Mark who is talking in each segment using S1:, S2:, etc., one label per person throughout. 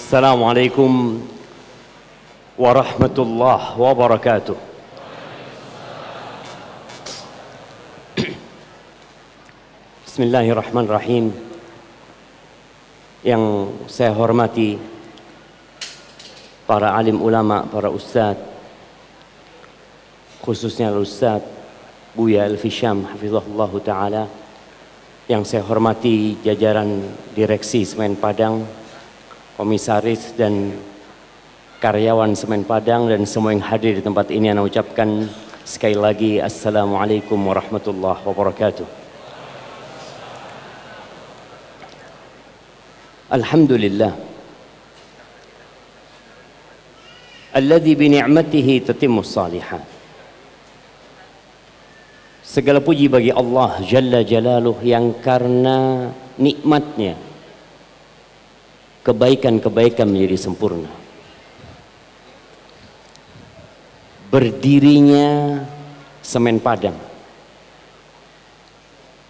S1: Assalamualaikum warahmatullahi wabarakatuh. Bismillahirrahmanirrahim. Yang saya hormati para alim ulama, para ustadz, khususnya Ustadz Buya Elfi Syam hafizahullah ta'ala. Yang saya hormati jajaran direksi Semen Padang, komisaris dan karyawan Semen Padang, dan semua yang hadir di tempat ini, saya ucapkan sekali lagi Assalamualaikum warahmatullahi wabarakatuh. Alhamdulillah alladzi bi ni'matihi tatimmus shalihat. Segala puji bagi Allah Jalla Jalaluh yang karena nikmatnya kebaikan-kebaikan menjadi sempurna. Berdirinya Semen Padang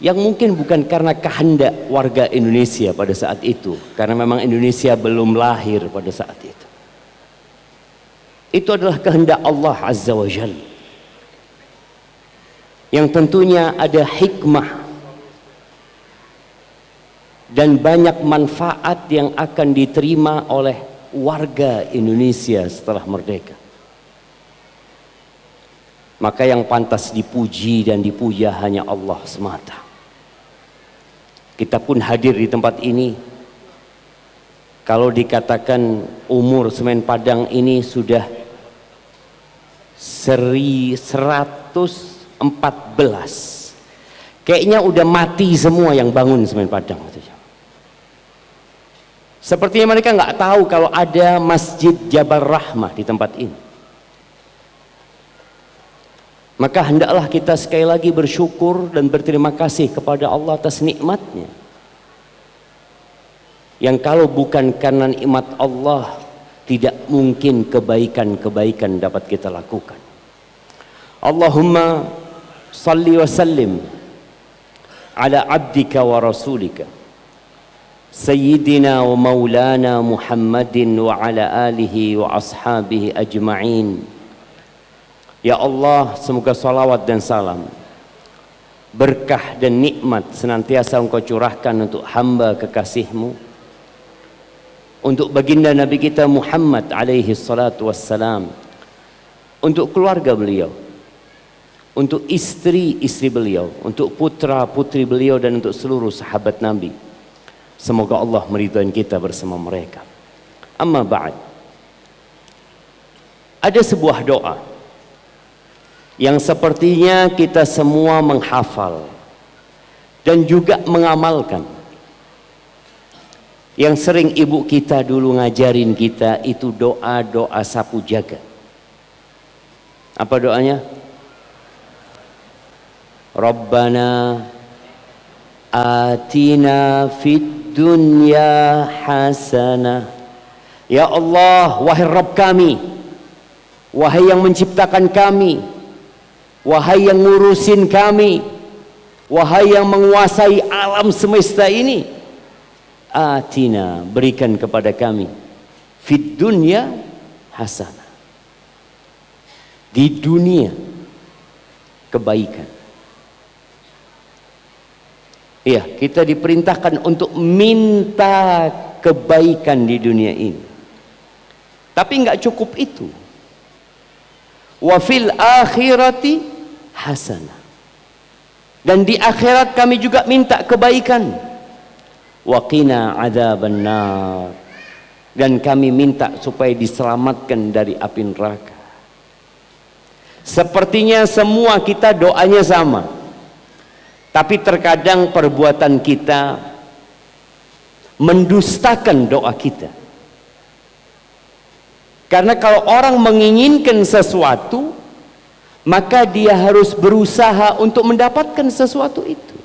S1: yang mungkin bukan karena kehendak warga Indonesia pada saat itu, karena memang Indonesia belum lahir pada saat itu. Itu adalah kehendak Allah Azza wa Jalla, yang tentunya ada hikmah dan banyak manfaat yang akan diterima oleh warga Indonesia setelah merdeka. Maka yang pantas dipuji dan dipuja hanya Allah semata. Kita pun hadir di tempat ini. Kalau dikatakan umur Semen Padang ini sudah 1114, kayaknya udah mati semua yang bangun Semen Padang. Sepertinya mereka nggak tahu kalau ada Masjid Jabal Rahmah di tempat ini. Maka hendaklah kita sekali lagi bersyukur dan berterima kasih kepada Allah atas nikmatnya, yang kalau bukan karena nikmat Allah tidak mungkin kebaikan-kebaikan dapat kita lakukan. Allahumma salli wa sallim ala abdika wa rasulika Sayyidina wa maulana Muhammadin wa ala alihi wa ashabihi ajma'in. Ya Allah, semoga salawat dan salam, berkah dan nikmat senantiasa Engkau curahkan untuk hamba kekasih-Mu, untuk baginda Nabi kita Muhammad alaihi salatu wassalam, untuk keluarga beliau, untuk istri-istri beliau, untuk putra-putri beliau, dan untuk seluruh sahabat Nabi. Semoga Allah meridhai kita bersama mereka. Amma ba'd. Ada sebuah doa yang sepertinya kita semua menghafal dan juga mengamalkan, yang sering ibu kita dulu ngajarin kita, itu doa-doa sapu jaga. Apa doanya? Rabbana atina fid dunya hasanah. Ya Allah, wahai Rabb kami, wahai yang menciptakan kami, wahai yang ngurusin kami, wahai yang menguasai alam semesta ini, atina, berikan kepada kami, fid dunya hasanah, di dunia kebaikan. Iya, kita diperintahkan untuk minta kebaikan di dunia ini. Tapi nggak cukup itu. Wa fil akhirati hasanah. Dan di akhirat kami juga minta kebaikan. Wa qina adzabannar. Dan kami minta supaya diselamatkan dari api neraka. Sepertinya semua kita doanya sama. Tapi terkadang perbuatan kita mendustakan doa kita. Karena kalau orang menginginkan sesuatu, maka dia harus berusaha untuk mendapatkan sesuatu itu.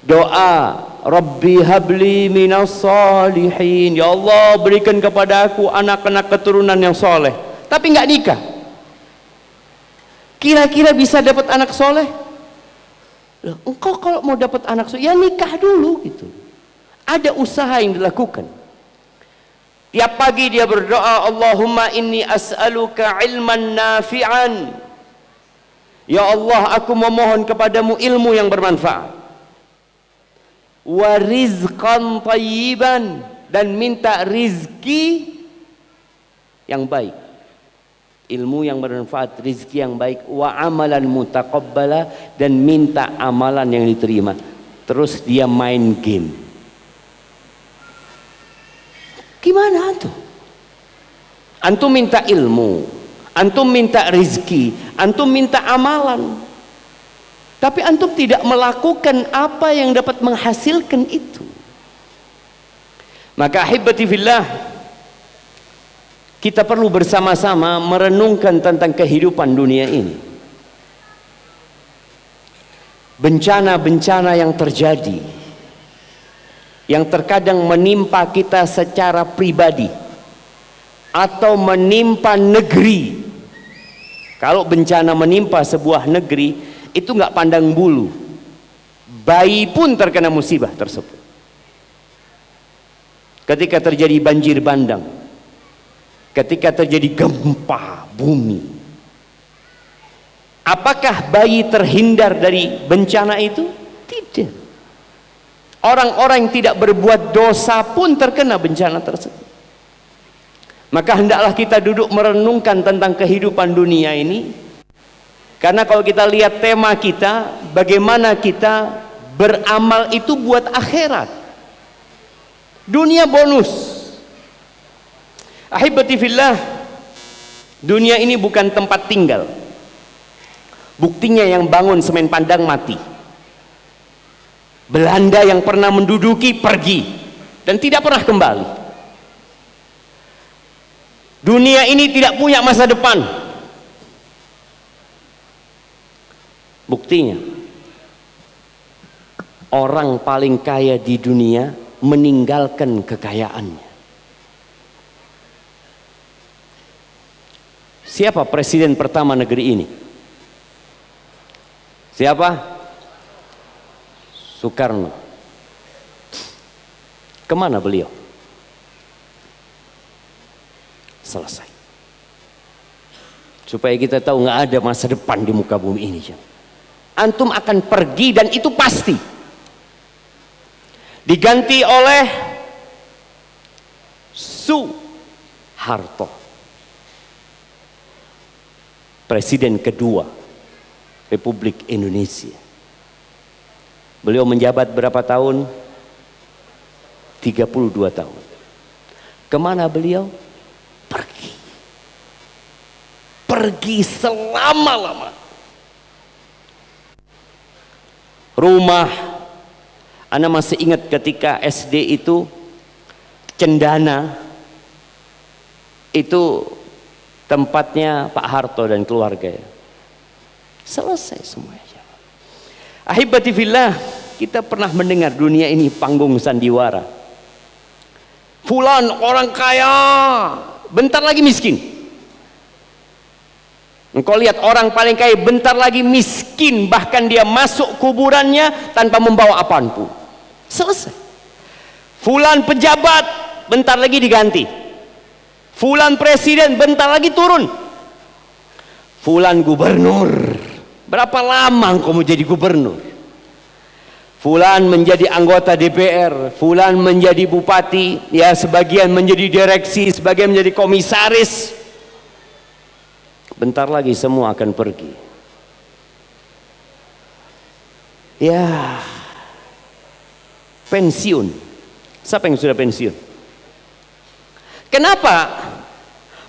S1: Doa, Rabbi habli minas salihin, ya Allah berikan kepada aku anak-anak keturunan yang soleh, tapi nggak nikah. Kira-kira bisa dapat anak soleh? Engkau kalau mau dapat anak soleh, ya nikah dulu gitu. Ada usaha yang dilakukan. Tiap pagi dia berdoa, Allahumma inni as'aluka ilman nafi'an. Ya Allah, aku memohon kepadamu ilmu yang bermanfaat. Wa rizqan tayyiban, dan minta rizki yang baik. Ilmu yang bermanfaat, rizki yang baik. Wa amalan mutaqabbala, dan minta amalan yang diterima. Terus dia main game. Gimana antum? Antum minta ilmu, antum minta rizki, antum minta amalan, tapi antum tidak melakukan apa yang dapat menghasilkan itu. Maka ahibati fillah, kita perlu bersama-sama merenungkan tentang kehidupan dunia ini. Bencana-bencana yang terjadi, yang terkadang menimpa kita secara pribadi atau menimpa negeri. Kalau bencana menimpa sebuah negeri, itu nggak pandang bulu, bayi pun terkena musibah tersebut. Ketika terjadi banjir bandang, ketika terjadi gempa bumi, apakah bayi terhindar dari bencana itu? Tidak. Orang-orang yang tidak berbuat dosa pun terkena bencana tersebut. Maka hendaklah kita duduk merenungkan tentang kehidupan dunia ini. Karena kalau kita lihat tema kita, bagaimana kita beramal itu buat akhirat. Dunia bonus. Ahibati fillah, dunia ini bukan tempat tinggal. Buktinya yang bangun semen Padang mati. Belanda yang pernah menduduki pergi dan tidak pernah kembali. Dunia ini tidak punya masa depan. Buktinya, orang paling kaya di dunia meninggalkan kekayaannya. Siapa presiden pertama negeri ini? Siapa? Soekarno. Kemana beliau? Selesai. Supaya kita tahu nggak ada masa depan di muka bumi ini. Antum akan pergi dan itu pasti. Diganti oleh Soeharto, presiden kedua Republik Indonesia. Beliau menjabat berapa tahun? 32 tahun. Kemana beliau? Pergi. Pergi selama-lama. Rumah, Ana masih ingat ketika SD itu Cendana itu tempatnya Pak Harto dan keluarga. Selesai semuanya. Ahibati fillah, kita pernah mendengar dunia ini panggung sandiwara. Fulan orang kaya, bentar lagi miskin. Engkau lihat orang paling kaya bentar lagi miskin, bahkan dia masuk kuburannya tanpa membawa apapun. Selesai. Fulan pejabat bentar lagi diganti. Fulan presiden bentar lagi turun. Fulan gubernur, berapa lama engkau mau jadi gubernur? Fulan menjadi anggota DPR, fulan menjadi bupati, ya sebagian menjadi direksi, sebagian menjadi komisaris. Bentar lagi semua akan pergi. Ya, pensiun. Siapa yang sudah pensiun? Kenapa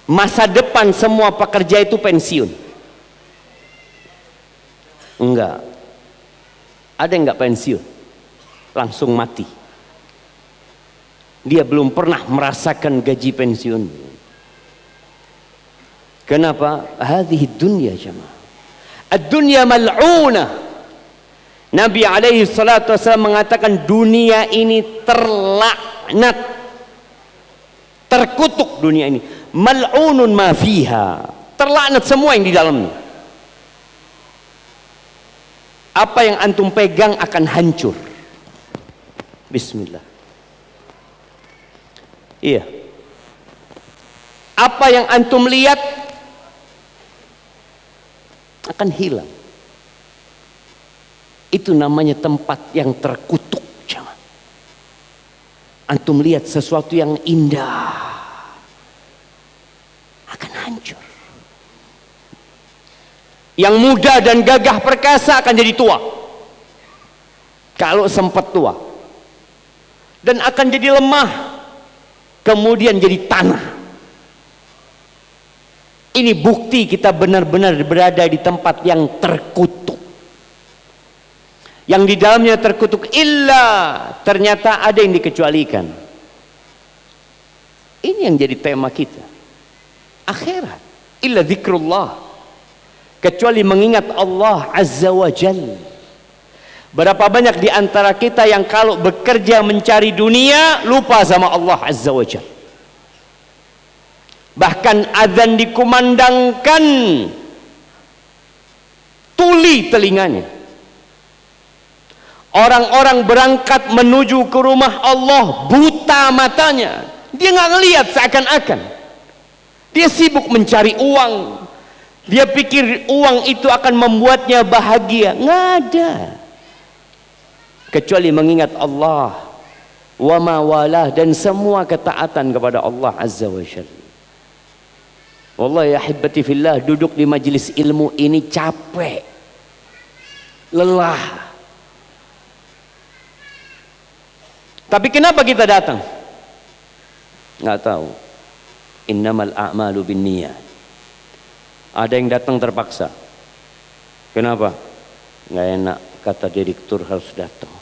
S1: masa depan semua pekerja itu pensiun? Enggak. Ada yang enggak pensiun? Langsung mati. Dia belum pernah merasakan gaji pensiun. Kenapa? Hadhihi dunya jamaah. Ad-dunya mal'unah. Nabi alaihi salatu wasallam mengatakan dunia ini terlaknat. Terkutuk dunia ini. Mal'unun ma fiha. Terlaknat semua yang di dalamnya. Apa yang antum pegang akan hancur. Bismillah. Iya. Apa yang antum lihat akan hilang. Itu namanya tempat yang terkutuk. Antum lihat sesuatu yang indah akan hancur. Yang muda dan gagah perkasa akan jadi tua kalau sempat tua, dan akan jadi lemah kemudian jadi tanah. Ini bukti kita benar-benar berada di tempat yang terkutuk, yang di dalamnya terkutuk. Ternyata ada yang dikecualikan. Ini yang jadi tema kita, akhirat. Illa zikrullah, kecuali mengingat Allah Azza wa Jalla. Berapa banyak di antara kita yang kalau bekerja mencari dunia lupa sama Allah Azza wa Jalla. Bahkan azan dikumandangkan, tuli telinganya. Orang-orang berangkat menuju ke rumah Allah, buta matanya. Dia nggak ngelihat, seakan-akan dia sibuk mencari uang. Dia pikir uang itu akan membuatnya bahagia. Nggak ada, kecuali mengingat Allah wa ma walah, dan semua ketaatan kepada Allah Azza wa Jalla. Wallahi ya hibbati fillah, duduk di majelis ilmu ini capek, lelah. Tapi kenapa kita datang? Nggak tahu. Innamal a'malu binniyat. Ada yang datang terpaksa. Kenapa? Nggak enak, kata direktur harus datang.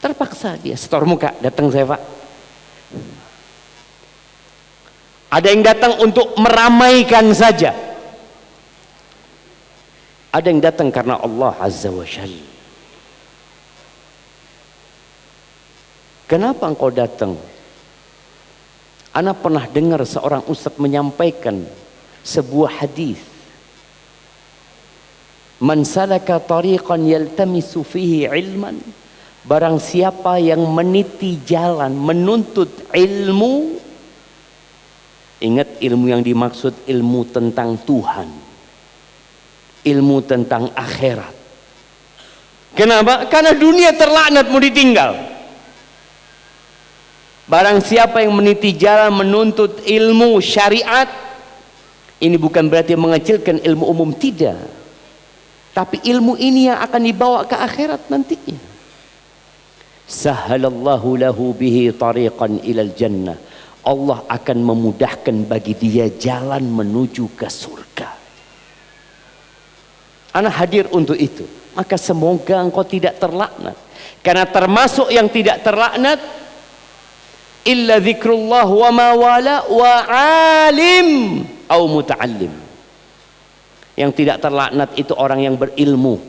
S1: Terpaksa dia, setor muka, datang saya Pak. Ada yang datang untuk meramaikan saja. Ada yang datang karena Allah Azza wa Jalla. Kenapa engkau datang? Ana pernah dengar seorang ustaz menyampaikan sebuah hadis. Man salaka tariqan yaltamisu fihi ilman, barang siapa yang meniti jalan menuntut ilmu. Ingat, ilmu yang dimaksud ilmu tentang Tuhan, ilmu tentang akhirat. Kenapa? Karena dunia terlaknat mau ditinggal. Barang siapa yang meniti jalan menuntut ilmu syariat, ini bukan berarti mengecilkan ilmu umum, tidak, tapi ilmu ini yang akan dibawa ke akhirat nantinya. Sahalallahu lahu bihi tariqan ilal jannah, Allah akan memudahkan bagi dia jalan menuju ke surga. Ana hadir untuk itu. Maka semoga engkau tidak terlaknat, karena termasuk yang tidak terlaknat illa zikrullah wa ma wala wa alim au muta'allim. Yang tidak terlaknat itu orang yang berilmu,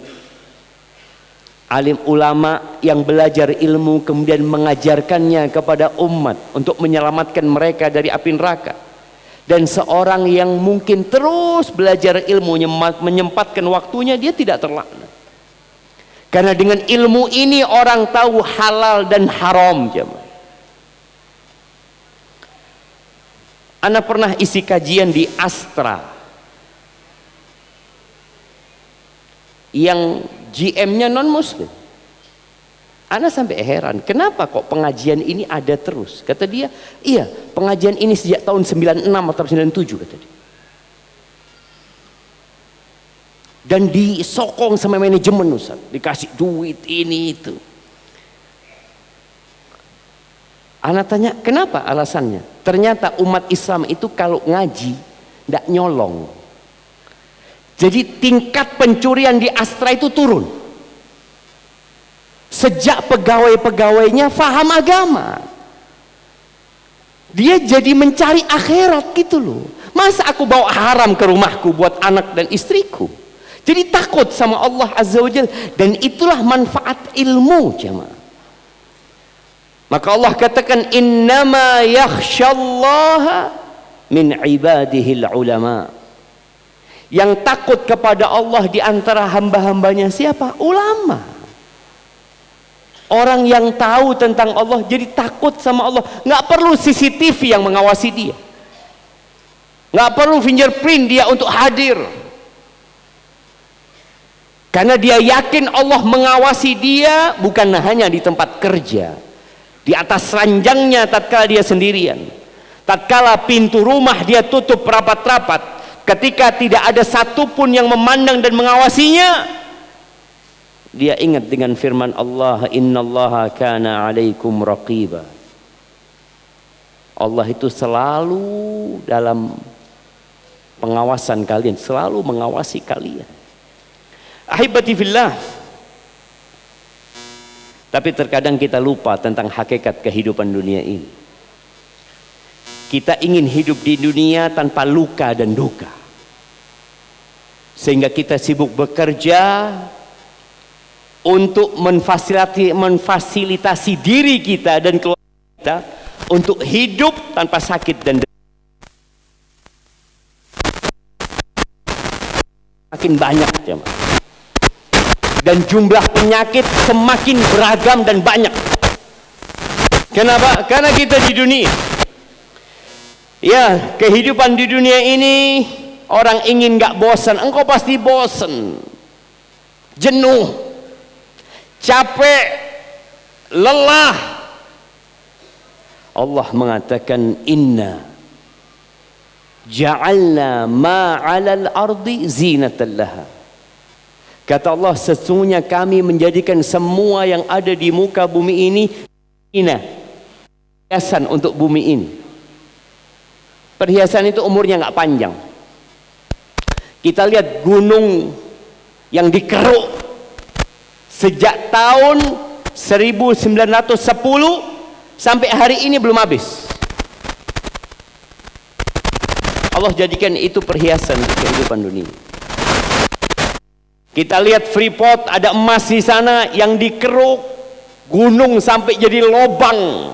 S1: alim ulama yang belajar ilmu kemudian mengajarkannya kepada umat untuk menyelamatkan mereka dari api neraka. Dan seorang yang mungkin terus belajar ilmu, menyempatkan waktunya, dia tidak terlaknat. Karena dengan ilmu ini orang tahu halal dan haram. Jemaah, ana pernah isi kajian di Astra yang GM-nya non muslim. Ana sampai heran, kenapa kok pengajian ini ada terus? Kata dia, iya, pengajian ini sejak tahun 96 atau 97 kata dia. Dan disokong sama manajemen Ustaz, dikasih duit ini itu. Ana tanya, kenapa alasannya? Ternyata umat Islam itu kalau ngaji tidak nyolong. Jadi tingkat pencurian di Astra itu turun sejak pegawai-pegawainya faham agama. Dia jadi mencari akhirat gitu loh. Masa aku bawa haram ke rumahku buat anak dan istriku? Jadi takut sama Allah Azza wa Jalla. Dan itulah manfaat ilmu, jemaah. Maka Allah katakan, innama yakhsyallaha min ibadihil ulama. Yang takut kepada Allah di antara hamba-hambanya siapa? Ulama. Orang yang tahu tentang Allah jadi takut sama Allah. Nggak perlu CCTV yang mengawasi dia. Nggak perlu fingerprint dia untuk hadir. Karena dia yakin Allah mengawasi dia bukan hanya di tempat kerja, di atas ranjangnya tatkala dia sendirian, tatkala pintu rumah dia tutup rapat-rapat, ketika tidak ada satupun yang memandang dan mengawasinya, dia ingat dengan firman Allah, innallaha kana alaikum raqiba. Allah itu selalu dalam pengawasan kalian, selalu mengawasi kalian. Ahibati fillah. Tapi terkadang kita lupa tentang hakikat kehidupan dunia ini. Kita ingin hidup di dunia tanpa luka dan duka, sehingga kita sibuk bekerja untuk memfasilitasi diri kita dan keluarga kita untuk hidup tanpa sakit dan makin banyak jemaah. Dan jumlah penyakit semakin beragam dan banyak. Kenapa? Karena kita di dunia. Ya, kehidupan di dunia ini orang ingin gak bosan. Engkau pasti bosan, jenuh, capek, lelah. Allah mengatakan inna ja'alna ma 'alal ardi zinatan laha. Kata Allah, sesungguhnya kami menjadikan semua yang ada di muka bumi ini perhiasan untuk bumi ini. Perhiasan itu umurnya nggak panjang. Kita lihat gunung yang dikeruk sejak tahun 1910 sampai hari ini belum habis. Allah jadikan itu perhiasan kehidupan dunia. Kita lihat Freeport, ada emas di sana yang dikeruk gunung sampai jadi lobang.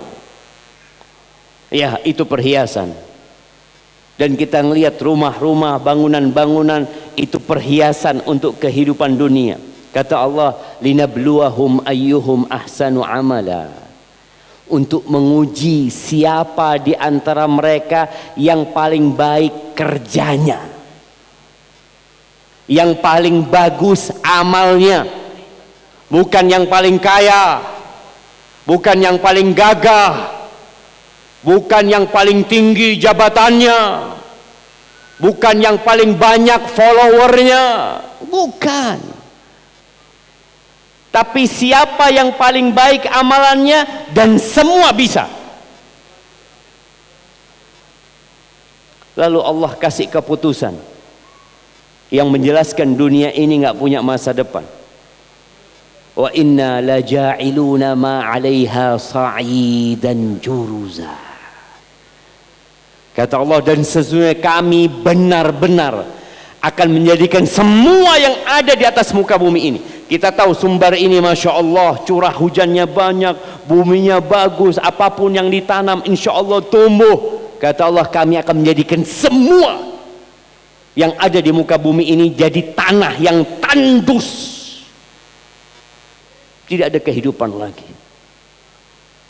S1: Ya, itu perhiasan. Dan kita ngelihat rumah-rumah, bangunan-bangunan, itu perhiasan untuk kehidupan dunia. Kata Allah, linabluwahum ayyuhum ahsanu amala. Untuk menguji siapa di antara mereka yang paling baik kerjanya, yang paling bagus amalnya, bukan yang paling kaya, bukan yang paling gagah, bukan yang paling tinggi jabatannya, bukan yang paling banyak followernya, bukan. Tapi siapa yang paling baik amalannya dan semua bisa. Lalu Allah kasih keputusan yang menjelaskan dunia ini nggak punya masa depan. Wa inna laja'iluna ma 'alaiha sa'idan juruza. Kata Allah, dan sesungguhnya kami benar-benar akan menjadikan semua yang ada di atas muka bumi ini. Kita tahu sumber ini Masya Allah, curah hujannya banyak, buminya bagus, apapun yang ditanam insya Allah tumbuh. Kata Allah, kami akan menjadikan semua yang ada di muka bumi ini jadi tanah yang tandus, tidak ada kehidupan lagi.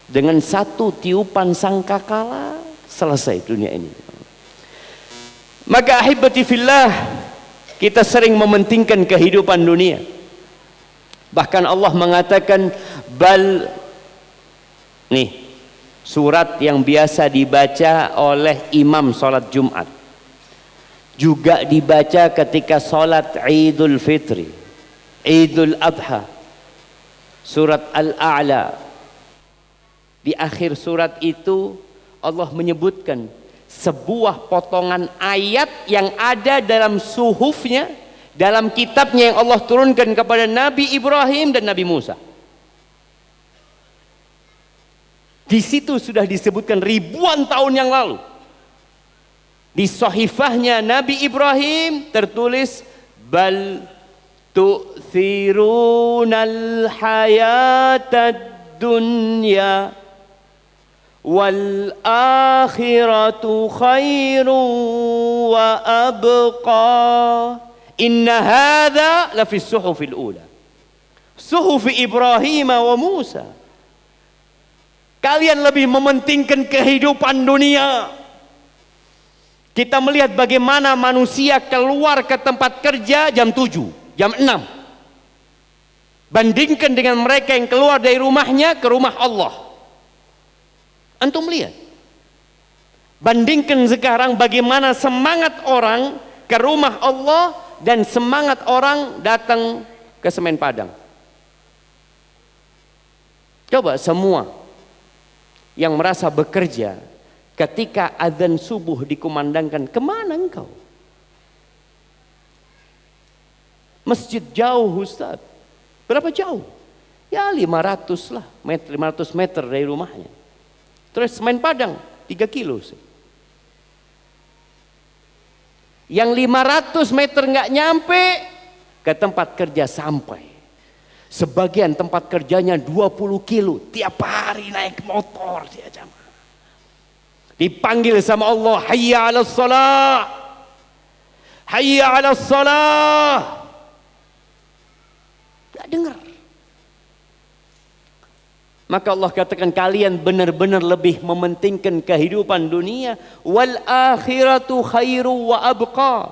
S1: Dengan satu tiupan sangkakala selesai dunia ini. Maka ahibati fillah, kita sering mementingkan kehidupan dunia. Bahkan Allah mengatakan bal, nih surat yang biasa dibaca oleh imam sholat Jumat, juga dibaca ketika sholat Idul Fitri, Idul Adha, surat Al-A'la. Di akhir surat itu Allah menyebutkan sebuah potongan ayat yang ada dalam suhufnya, dalam kitabnya yang Allah turunkan kepada Nabi Ibrahim dan Nabi Musa. Di situ sudah disebutkan ribuan tahun yang lalu. Di sahifahnya Nabi Ibrahim tertulis bal tu'thirunal hayatad dunya wal akhiratu khairu wa abqa. Inna hadza la fi suhufil ula, suhufi Ibrahim wa Musa. Kalian lebih mementingkan kehidupan dunia, Kita melihat bagaimana manusia keluar ke tempat kerja jam 7, jam 6. Bandingkan dengan mereka yang keluar dari rumahnya ke rumah Allah. Antum lihat. Bandingkan sekarang bagaimana semangat orang ke rumah Allah dan semangat orang datang ke Semen Padang. Coba semua yang merasa bekerja, ketika azan subuh dikumandangkan, kemana engkau? Masjid jauh Ustaz. Berapa jauh? Ya 500 lah, 500 meter dari rumahnya. Terus Semen Padang 3 kilo. Yang 500 meter nggak nyampe ke tempat kerja sampai. Sebagian tempat kerjanya 20 kilo, tiap hari naik motor dia jamaah. Dipanggil sama Allah, hayya 'alas shalah. Hayya 'alas shalah. Enggak dengar. Maka Allah katakan kalian benar-benar lebih mementingkan kehidupan dunia, wal akhiratu khairu wa abqa.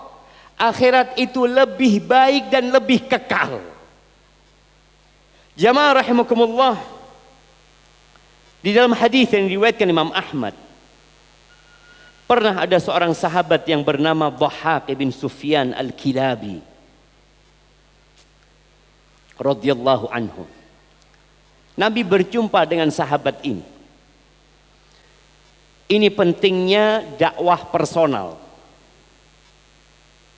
S1: Akhirat itu lebih baik dan lebih kekal. Jamaah rahimakumullah, di dalam hadis yang diriwayatkan Imam Ahmad, pernah ada seorang sahabat yang bernama Dhahhak bin Sufyan Al-Kilabi radhiyallahu anhu. Nabi berjumpa dengan sahabat ini. Ini pentingnya dakwah personal.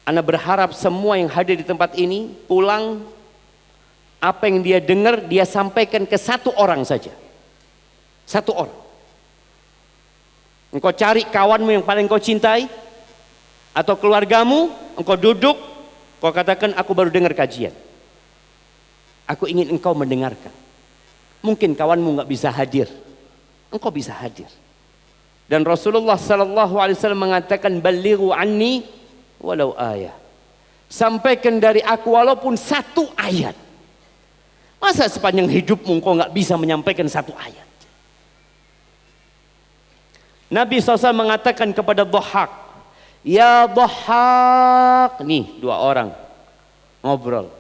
S1: Ana berharap semua yang hadir di tempat ini pulang, apa yang dia dengar dia sampaikan ke satu orang saja. Satu orang. Engkau cari kawanmu yang paling kau cintai atau keluargamu, engkau duduk, kau katakan aku baru dengar kajian. Aku ingin engkau mendengarkan. Mungkin kawanmu nggak bisa hadir, engkau bisa hadir. Dan Rasulullah sallallahu alaihi wasallam mengatakan balighu anni walau ayat. Sampaikan dari aku walaupun satu ayat. Masa sepanjang hidupmu engkau nggak bisa menyampaikan satu ayat? Nabi SAW mengatakan kepada Dhahhak, ya Dhahhak, nih dua orang ngobrol.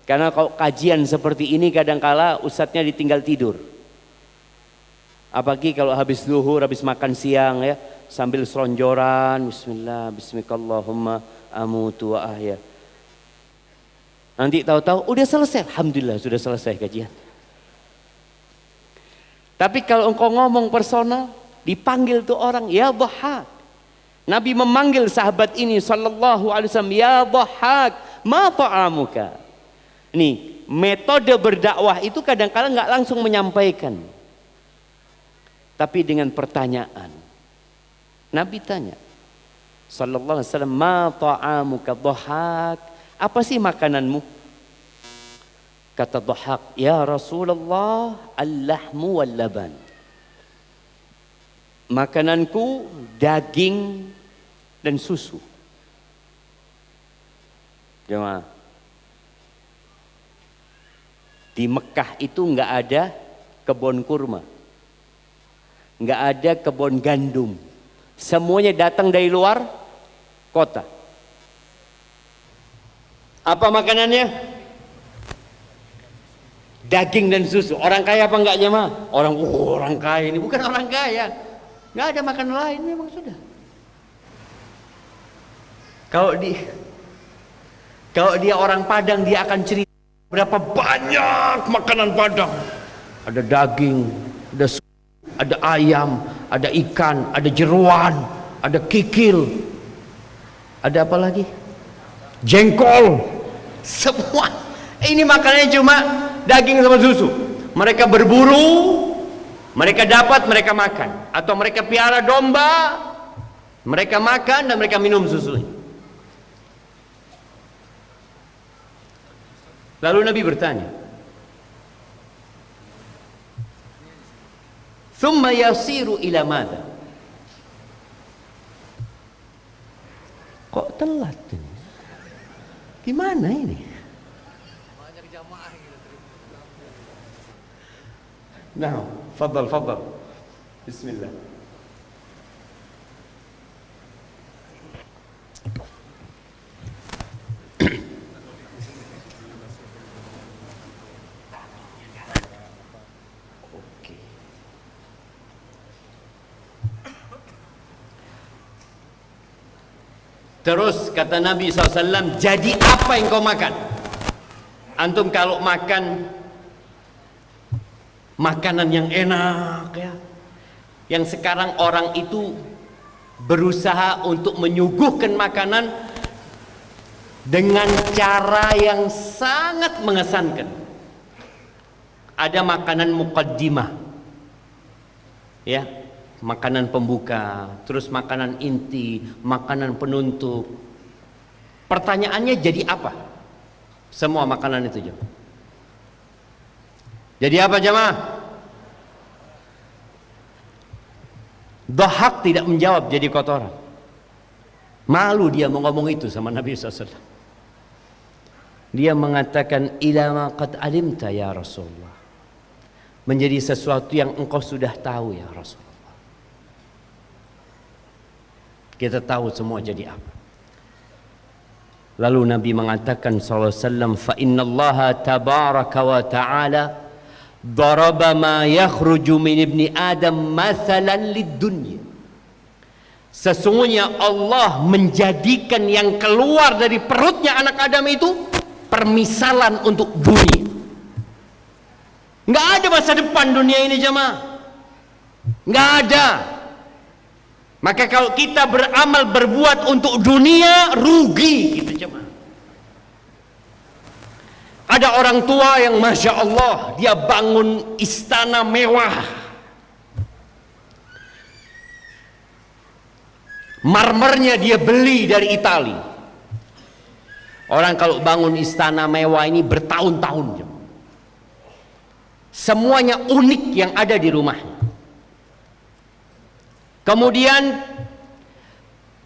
S1: Karena kalau kajian seperti ini kadangkala ustadznya ditinggal tidur. Apalagi kalau habis zuhur, habis makan siang ya, sambil selonjoran, bismillah, bismikallahumma amutu wa ahya. Nanti tahu-tahu udah selesai, alhamdulillah sudah selesai kajian. Tapi kalau engkau ngomong personal, dipanggil tuh orang, ya Dhahhak. Nabi memanggil sahabat ini sallallahu alaihi wasallam, ya Dhahhak, ma ta'amuka. Nih, metode berdakwah itu kadang-kadang nggak langsung menyampaikan. Tapi dengan pertanyaan. Nabi tanya sallallahu alaihi wasallam, ma ta'amuka Dhahhak? Apa sih makananmu? Kata Dhahhak, ya Rasulullah, al-lahmu wal laban. Makananku daging dan susu. Jemaah, di Mekah itu nggak ada kebun kurma, nggak ada kebun gandum, semuanya datang dari luar kota. Apa makanannya? Daging dan susu. Orang kaya apa enggak jemaah? Orang kaya ini bukan orang kaya. Nggak ada makan lain memang sudah. Kalau dia orang Padang, dia akan cerita berapa banyak makanan Padang. Ada daging, ada susu, ada ayam, ada ikan, ada jeruan, ada kikil. Ada apa lagi? Jengkol. Semua ini makanannya cuma daging sama susu. Mereka berburu, mereka dapat, mereka makan. Atau mereka piara domba, mereka makan dan mereka minum susunya. Lalu Nabi bertanya, "Tsumma yasiru ila madza?" Kok telat ini? Gimana ini? Nah, fadal. Bismillah. Terus kata Nabi SAW, jadi apa yang kau makan? Antum kalau makan makanan yang enak ya, yang sekarang orang itu berusaha untuk menyuguhkan makanan dengan cara yang sangat mengesankan. Ada makanan muqaddimah ya, makanan pembuka, terus makanan inti, makanan penutup. Pertanyaannya, jadi apa semua makanan itu jemaah? Jadi apa jemaah? Dhahak tidak menjawab, jadi kotoran. Malu dia mau ngomong itu sama Nabi SAW. Dia mengatakan, ilama qad alimta ya Rasulullah, menjadi sesuatu yang engkau sudah tahu ya Rasulullah. Kita tahu semua jadi apa. Lalu Nabi mengatakan SAW, fa innallaha tabaraka wa ta'ala daraba ma yakhruju min ibni Adam mathalan lid-dunya. Sesungguhnya Allah menjadikan yang keluar dari perutnya anak Adam itu permisalan untuk dunia. Nggak ada masa depan dunia ini jemaah, nggak ada. Maka kalau kita beramal berbuat untuk dunia, rugi kita jemaah. Ada orang tua yang Masya Allah, dia bangun istana mewah, marmernya dia beli dari Italia. Orang kalau bangun istana mewah ini bertahun-tahun, semuanya unik yang ada di rumahnya. Kemudian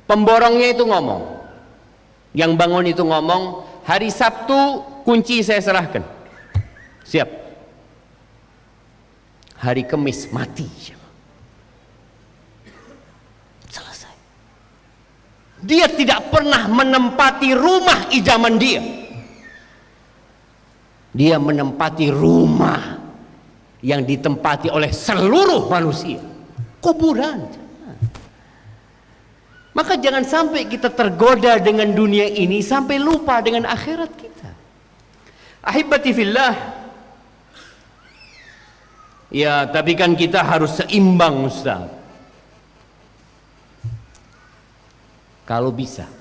S1: pemborongnya itu ngomong, yang bangun itu ngomong, hari Sabtu kunci saya serahkan, siap. Hari Kamis mati, selesai. Dia tidak pernah menempati rumah idaman dia. Dia menempati rumah yang ditempati oleh seluruh manusia, kuburan. Maka jangan sampai kita tergoda dengan dunia ini sampai lupa dengan akhirat kita. Ahibati fillah. Ya, tapi kan kita harus seimbang Ustaz. Kalau bisa.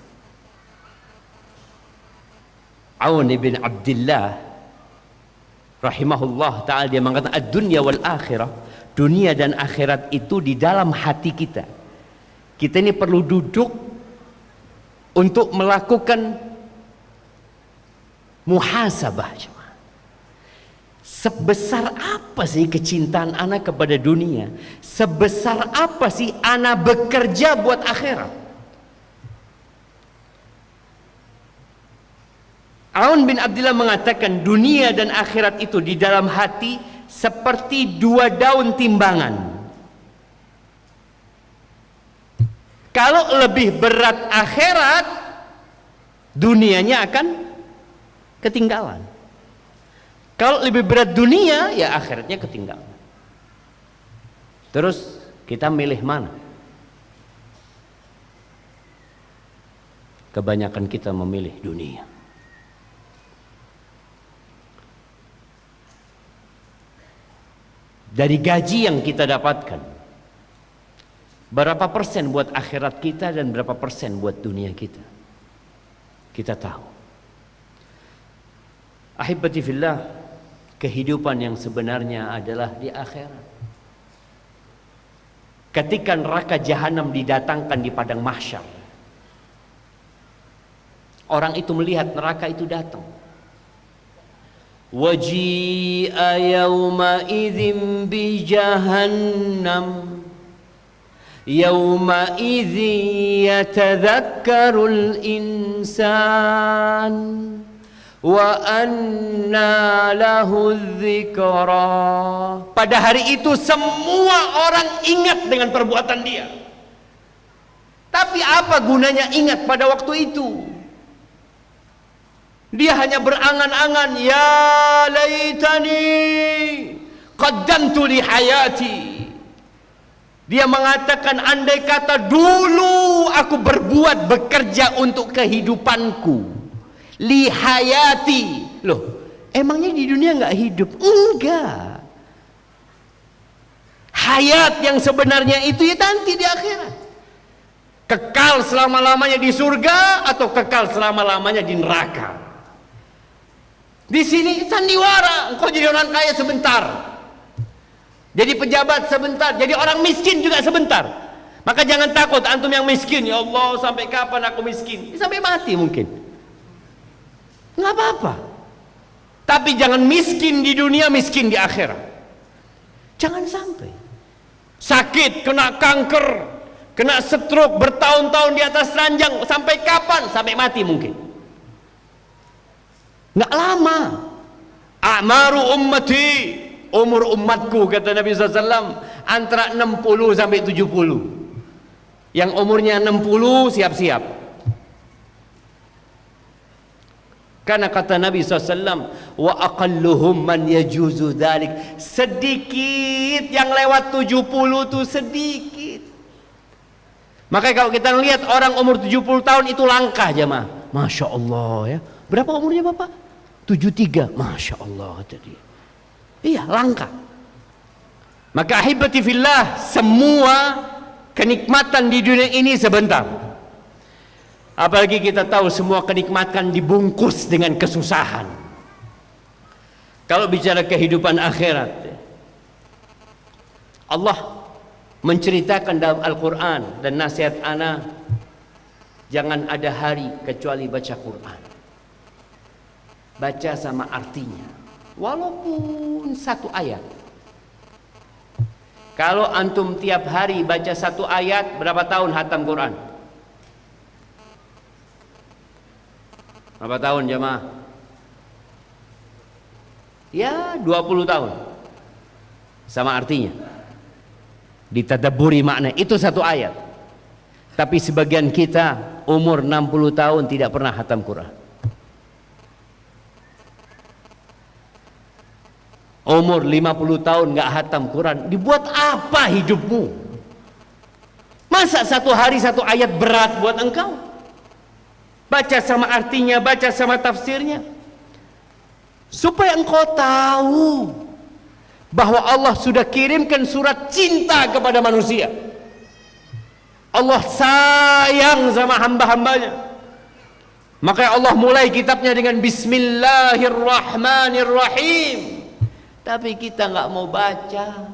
S1: Aun bin Abdullah rahimahullah ta'ala, dia mengatakan ad-dunya wal akhirah, dunia dan akhirat itu di dalam hati kita. Kita ini perlu duduk untuk melakukan muhasabah. Sebesar apa sih kecintaan anak kepada dunia? Sebesar apa sih anak bekerja buat akhirat? Aun bin Abdullah mengatakan dunia dan akhirat itu di dalam hati seperti dua daun timbangan. Kalau lebih berat akhirat, dunianya akan ketinggalan. Kalau lebih berat dunia, ya akhiratnya ketinggalan. Terus kita milih mana? Kebanyakan kita memilih dunia. Dari gaji yang kita dapatkan, berapa persen buat akhirat kita dan berapa persen buat dunia kita? Kita tahu. Ahibati fillah, kehidupan yang sebenarnya adalah di akhirat. Ketika neraka jahanam didatangkan di padang mahsyar, orang itu melihat neraka itu datang. Waji'a yawma idzin bi jahannam yauma idzi yatadzakkarul insan wa anna lahu dzikra. Pada hari itu semua orang ingat dengan perbuatan dia. Tapi apa gunanya ingat pada waktu itu? Dia hanya berangan-angan, ya laitani qaddamtu li hayati.
S2: Dia mengatakan, andai kata dulu aku bekerja untuk kehidupanku, lihayati. Loh, emangnya di dunia nggak hidup? Enggak. Hayat yang sebenarnya itu ya nanti di akhirat. Kekal selama-lamanya di surga atau kekal selama-lamanya di neraka. Di sini sandiwara, engkau jadi orang kaya sebentar, jadi pejabat sebentar, jadi orang miskin juga sebentar. Maka jangan takut antum yang miskin, ya Allah sampai kapan aku miskin? Sampai mati mungkin, nggak apa-apa. Tapi jangan miskin di dunia, miskin di akhirat. Jangan sampai sakit, kena kanker, kena stroke, bertahun-tahun di atas ranjang, sampai kapan? Sampai mati mungkin. Nggak lama. A'maru ummati, umur umatku, kata Nabi SAW, antara 60 sampai 70. Yang umurnya 60 siap-siap. Karena kata Nabi SAW, wa aqalluhum man yajuzu dhalik, sedikit yang lewat 70 itu sedikit. Makanya kalau kita lihat orang umur 70 tahun itu langka jemaah. Masya Allah ya. Berapa umurnya Bapak? 73. Masya Allah tadi. Iya, langka. Maka ahibati fillah, semua kenikmatan di dunia ini sebentar. Apalagi kita tahu semua kenikmatan dibungkus dengan kesusahan. Kalau bicara kehidupan akhirat, Allah menceritakan dalam Al-Quran, dan nasihat ana, jangan ada hari kecuali baca Quran. Baca sama artinya, walaupun satu ayat. Kalau antum tiap hari baca satu ayat, berapa tahun hatam Quran? Berapa tahun jemaah? Ya 20 tahun. Sama artinya, ditadabburi makna, itu satu ayat. Tapi sebagian kita umur 60 tahun tidak pernah hatam Quran. Umur 50 tahun nggak hatam Quran. Dibuat apa hidupmu? Masa satu hari satu ayat berat buat engkau? Baca sama artinya, baca sama tafsirnya, supaya engkau tahu bahwa Allah sudah kirimkan surat cinta kepada manusia. Allah sayang sama hamba-hambanya. Maka Allah mulai kitabnya dengan Bismillahirrahmanirrahim. Tapi kita nggak mau baca.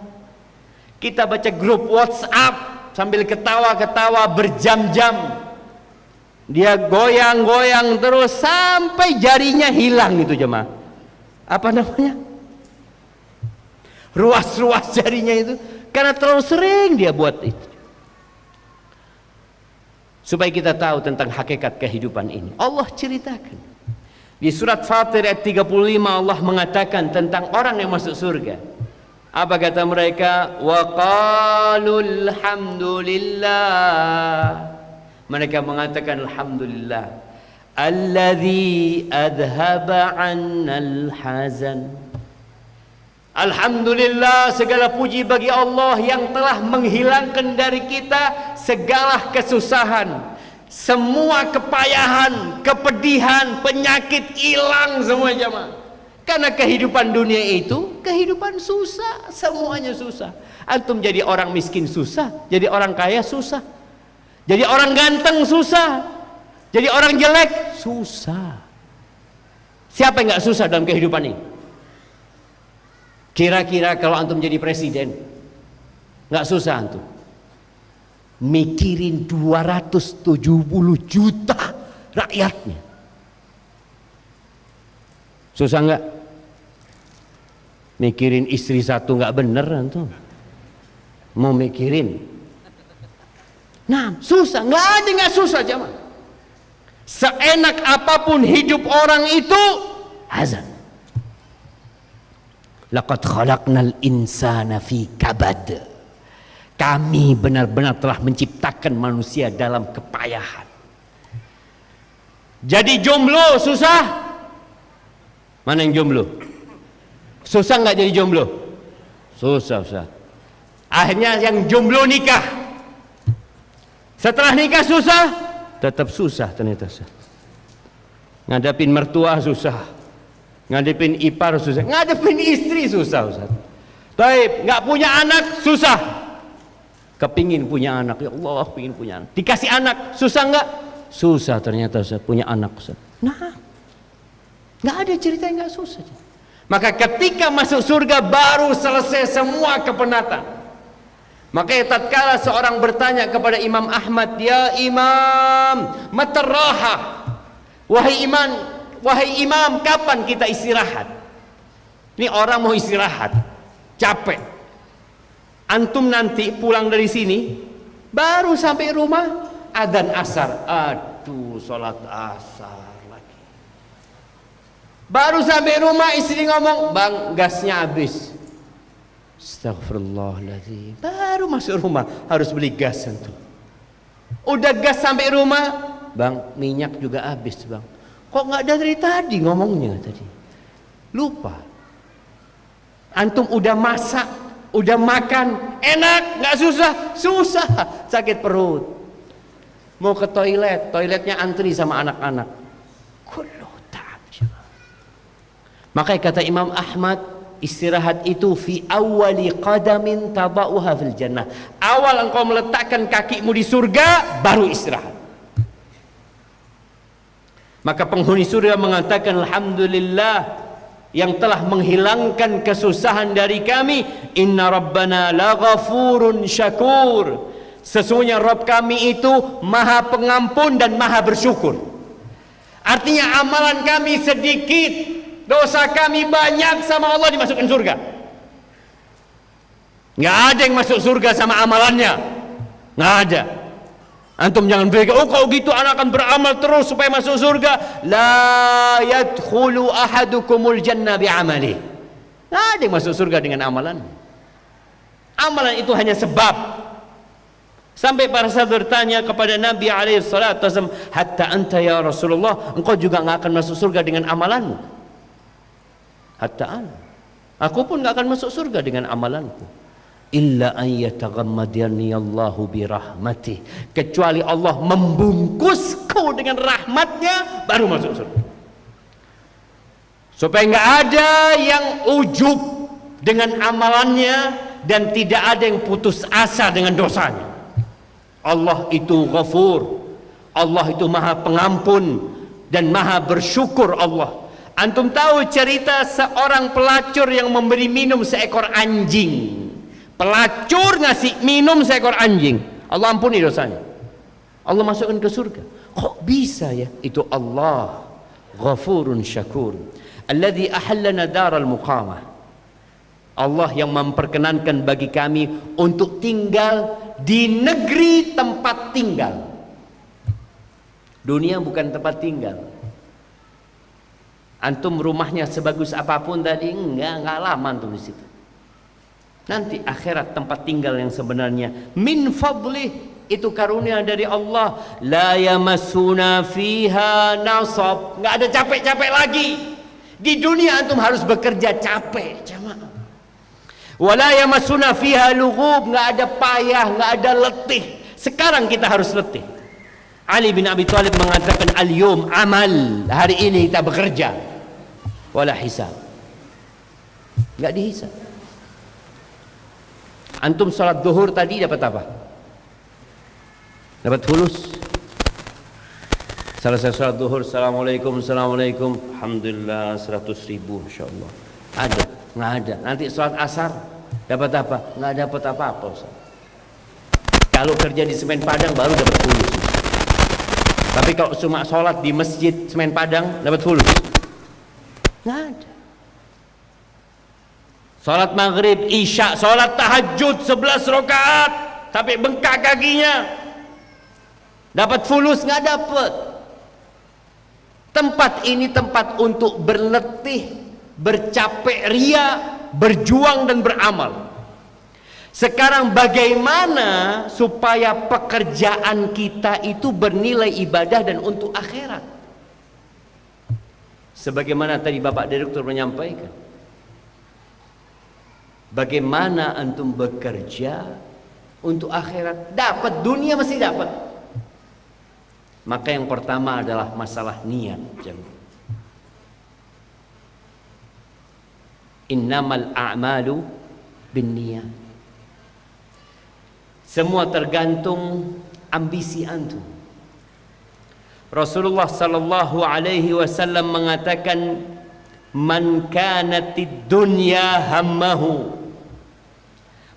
S2: Kita baca grup WhatsApp sambil ketawa-ketawa berjam-jam. Dia goyang-goyang terus sampai jarinya hilang itu jemaah. Apa namanya? Ruas-ruas jarinya itu, karena terlalu sering dia buat itu. Supaya kita tahu tentang hakikat kehidupan ini, Allah ceritakan. Di surat Fatir ayat 35 Allah mengatakan tentang orang yang masuk surga. Apa kata mereka? Wa qalul hamdulillah. Mereka mengatakan alhamdulillah. Alladzi adhaba 'annal hazan. Alhamdulillah, segala puji bagi Allah yang telah menghilangkan dari kita segala kesusahan. Semua kepayahan, kepedihan, penyakit hilang semua jemaah. Karena kehidupan dunia itu kehidupan susah, semuanya susah. Antum jadi orang miskin susah, jadi orang kaya susah, jadi orang ganteng susah, jadi orang jelek susah. Siapa yang nggak susah dalam kehidupan ini? Kira-kira kalau antum jadi presiden, nggak susah antum? Mikirin 270 juta rakyatnya. Susah nggak? Mikirin istri satu nggak bener antum. Mau mikirin. Nah, susah. Nggak ada nggak susah jemaah. Seenak apapun hidup orang itu hazan. Laqad khalaqnal insana fi kabad. Kami benar-benar telah menciptakan manusia dalam kepayahan. Jadi jomblo susah? Mana yang jomblo? Susah nggak jadi jomblo? Susah, susah. Akhirnya yang jomblo nikah. Setelah nikah susah, tetap susah ternyata. Ngadepin mertua susah, ngadepin ipar susah, ngadepin istri susah Ustaz. Taib, nggak punya anak susah. Kepingin punya anak, ya Allah, pingin punya anak. Dikasih anak susah nggak? Susah ternyata Ustaz, punya anak Ustaz. Nah, nggak ada cerita yang nggak susah. Maka ketika masuk surga baru selesai semua kepenatan. Makanya tatkala seorang bertanya kepada Imam Ahmad, "Ya Imam, mataraha?" Wahai Imam, kapan kita istirahat? Ini orang mau istirahat, capek. Antum nanti pulang dari sini, baru sampai rumah, adzan asar. Aduh, sholat asar lagi. Baru sampai rumah, istri ngomong, "Bang, gasnya habis." Astagfirullahaladzim. Baru masuk rumah harus beli gas antum. Udah gas sampai rumah, "Bang, minyak juga habis bang." Kok nggak dari tadi ngomongnya tadi? Lupa. Antum udah masak, udah makan, enak, nggak susah? Susah, sakit perut. Mau ke toilet, toiletnya antri sama anak-anak. Kullu ta'ab. Makanya kata Imam Ahmad, istirahat itu fi awwali qadamin tada'uha fil jannah. Awal engkau meletakkan kakimu di surga, baru istirahat. Maka penghuni surga mengatakan, "Alhamdulillah yang telah menghilangkan kesusahan dari kami. Inna rabbana laghafurun syakur." Sesungguhnya Rabb kami itu maha pengampun dan maha bersyukur. Artinya amalan kami sedikit, dosa kami banyak, sama Allah dimasukkan surga. Nggak ada yang masuk surga sama amalannya, nggak ada. Antum jangan berpikir, "Oh kalau gitu anak akan beramal terus supaya masuk surga." La yadkhulu ahadukumul jannah bi'amali. Nggak ada yang masuk surga dengan amalan. Amalan itu hanya sebab. Sampai para sahabat bertanya kepada Nabi SAW, "Hatta anta ya Rasulullah, engkau juga nggak akan masuk surga dengan amalanmu?" Hatta ana, aku pun nggak akan masuk surga dengan amalanku. Illa an yataghammadani Allahu birahmatih, kecuali Allah membungkusku dengan rahmatnya, baru masuk surga. Supaya nggak ada yang ujub dengan amalannya dan tidak ada yang putus asa dengan dosanya. Allah itu Ghafur, Allah itu maha pengampun dan maha bersyukur Allah. Antum tahu cerita seorang pelacur yang memberi minum seekor anjing. Pelacur ngasih minum seekor anjing, Allah ampuni dosanya, Allah masukkan ke surga. Kok bisa ya? Itu Allah Ghafurun Syakur, alladzi ahallana daral muqamah. Allah yang memperkenankan bagi kami untuk tinggal di negeri tempat tinggal. Dunia bukan tempat tinggal. Antum rumahnya sebagus apapun tadi, enggak lama antum di situ. Nanti akhirat tempat tinggal yang sebenarnya. Min fadlih, itu karunia dari Allah. La yamassuna fiha nasab, nggak ada capek-capek lagi. Di dunia antum harus bekerja capek, jamaah. Wala yamassuna fiha lughub, nggak ada payah, nggak ada letih. Sekarang kita harus letih. Ali bin Abi Thalib mengatakan, "Al-yawm amal." Hari ini kita bekerja. Wala hisab, nggak dihisab. Antum salat zuhur tadi dapat apa? Dapat fulus. Selesai salat zuhur, assalamualaikum, assalamualaikum, alhamdulillah 100.000 insyaallah. Ada? Nggak ada. Nanti salat asar dapat apa? Nggak dapat apa-apa Ustaz. Kalau kerja di Semen Padang baru dapat fulus. Tapi kalau cuma salat di masjid Semen Padang dapat fulus? Nggak ada. Salat maghrib, isya, salat tahajud 11 rakaat, tapi bengkak kakinya, dapat fulus? Nggak dapat. Tempat ini tempat untuk berletih, bercapek ria, berjuang dan beramal. Sekarang bagaimana supaya pekerjaan kita itu bernilai ibadah dan untuk akhirat? Sebagaimana tadi Bapak Direktur menyampaikan, Bagaimana antum bekerja untuk akhirat? Dapat dunia masih dapat. Maka yang pertama adalah masalah niat. Innamal a'malu binniyat. Semua tergantung ambisi antum. Rasulullah sallallahu alaihi wasallam mengatakan, man kanatid dunya hammahu,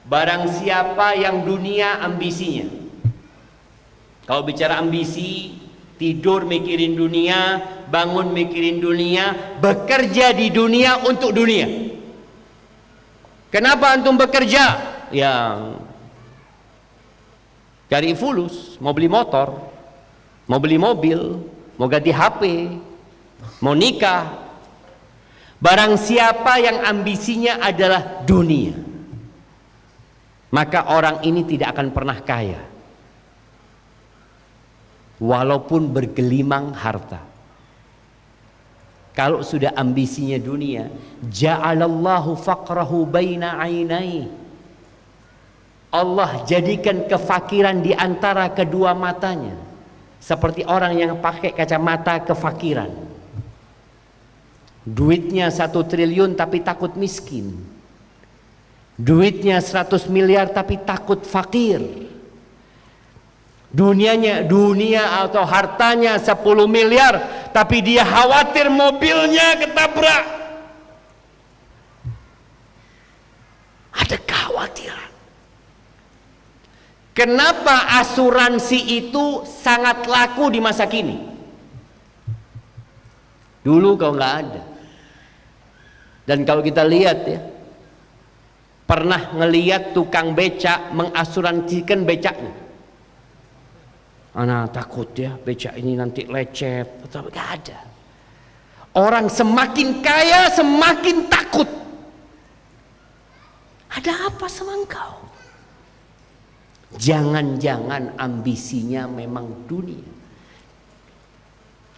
S2: barang siapa yang dunia ambisinya. Kalau bicara ambisi, tidur mikirin dunia, bangun mikirin dunia, bekerja di dunia untuk dunia. Kenapa antum bekerja? Yang cari fulus, mau beli motor, mau beli mobil, mau ganti HP, mau nikah. Barang siapa yang ambisinya adalah dunia, maka orang ini tidak akan pernah kaya, walaupun bergelimang harta. Kalau sudah ambisinya dunia, ja'alallahu faqrahu baina ainai, Allah jadikan kefakiran di antara kedua matanya, seperti orang yang pakai kacamata kefakiran. Duitnya 1 triliun tapi takut miskin, duitnya 100 miliar tapi takut fakir, dunia atau hartanya 10 miliar tapi dia khawatir mobilnya ketabrak. Ada kekhawatiran. Kenapa asuransi itu sangat laku di masa kini? Dulu kau nggak ada. Dan kalau kita lihat ya, pernah ngelihat tukang becak mengasuransikan becaknya. Anak takut ya becak ini nanti lecet atau nggak ada. Orang semakin kaya semakin takut. Ada apa sama engkau? Jangan-jangan ambisinya memang dunia.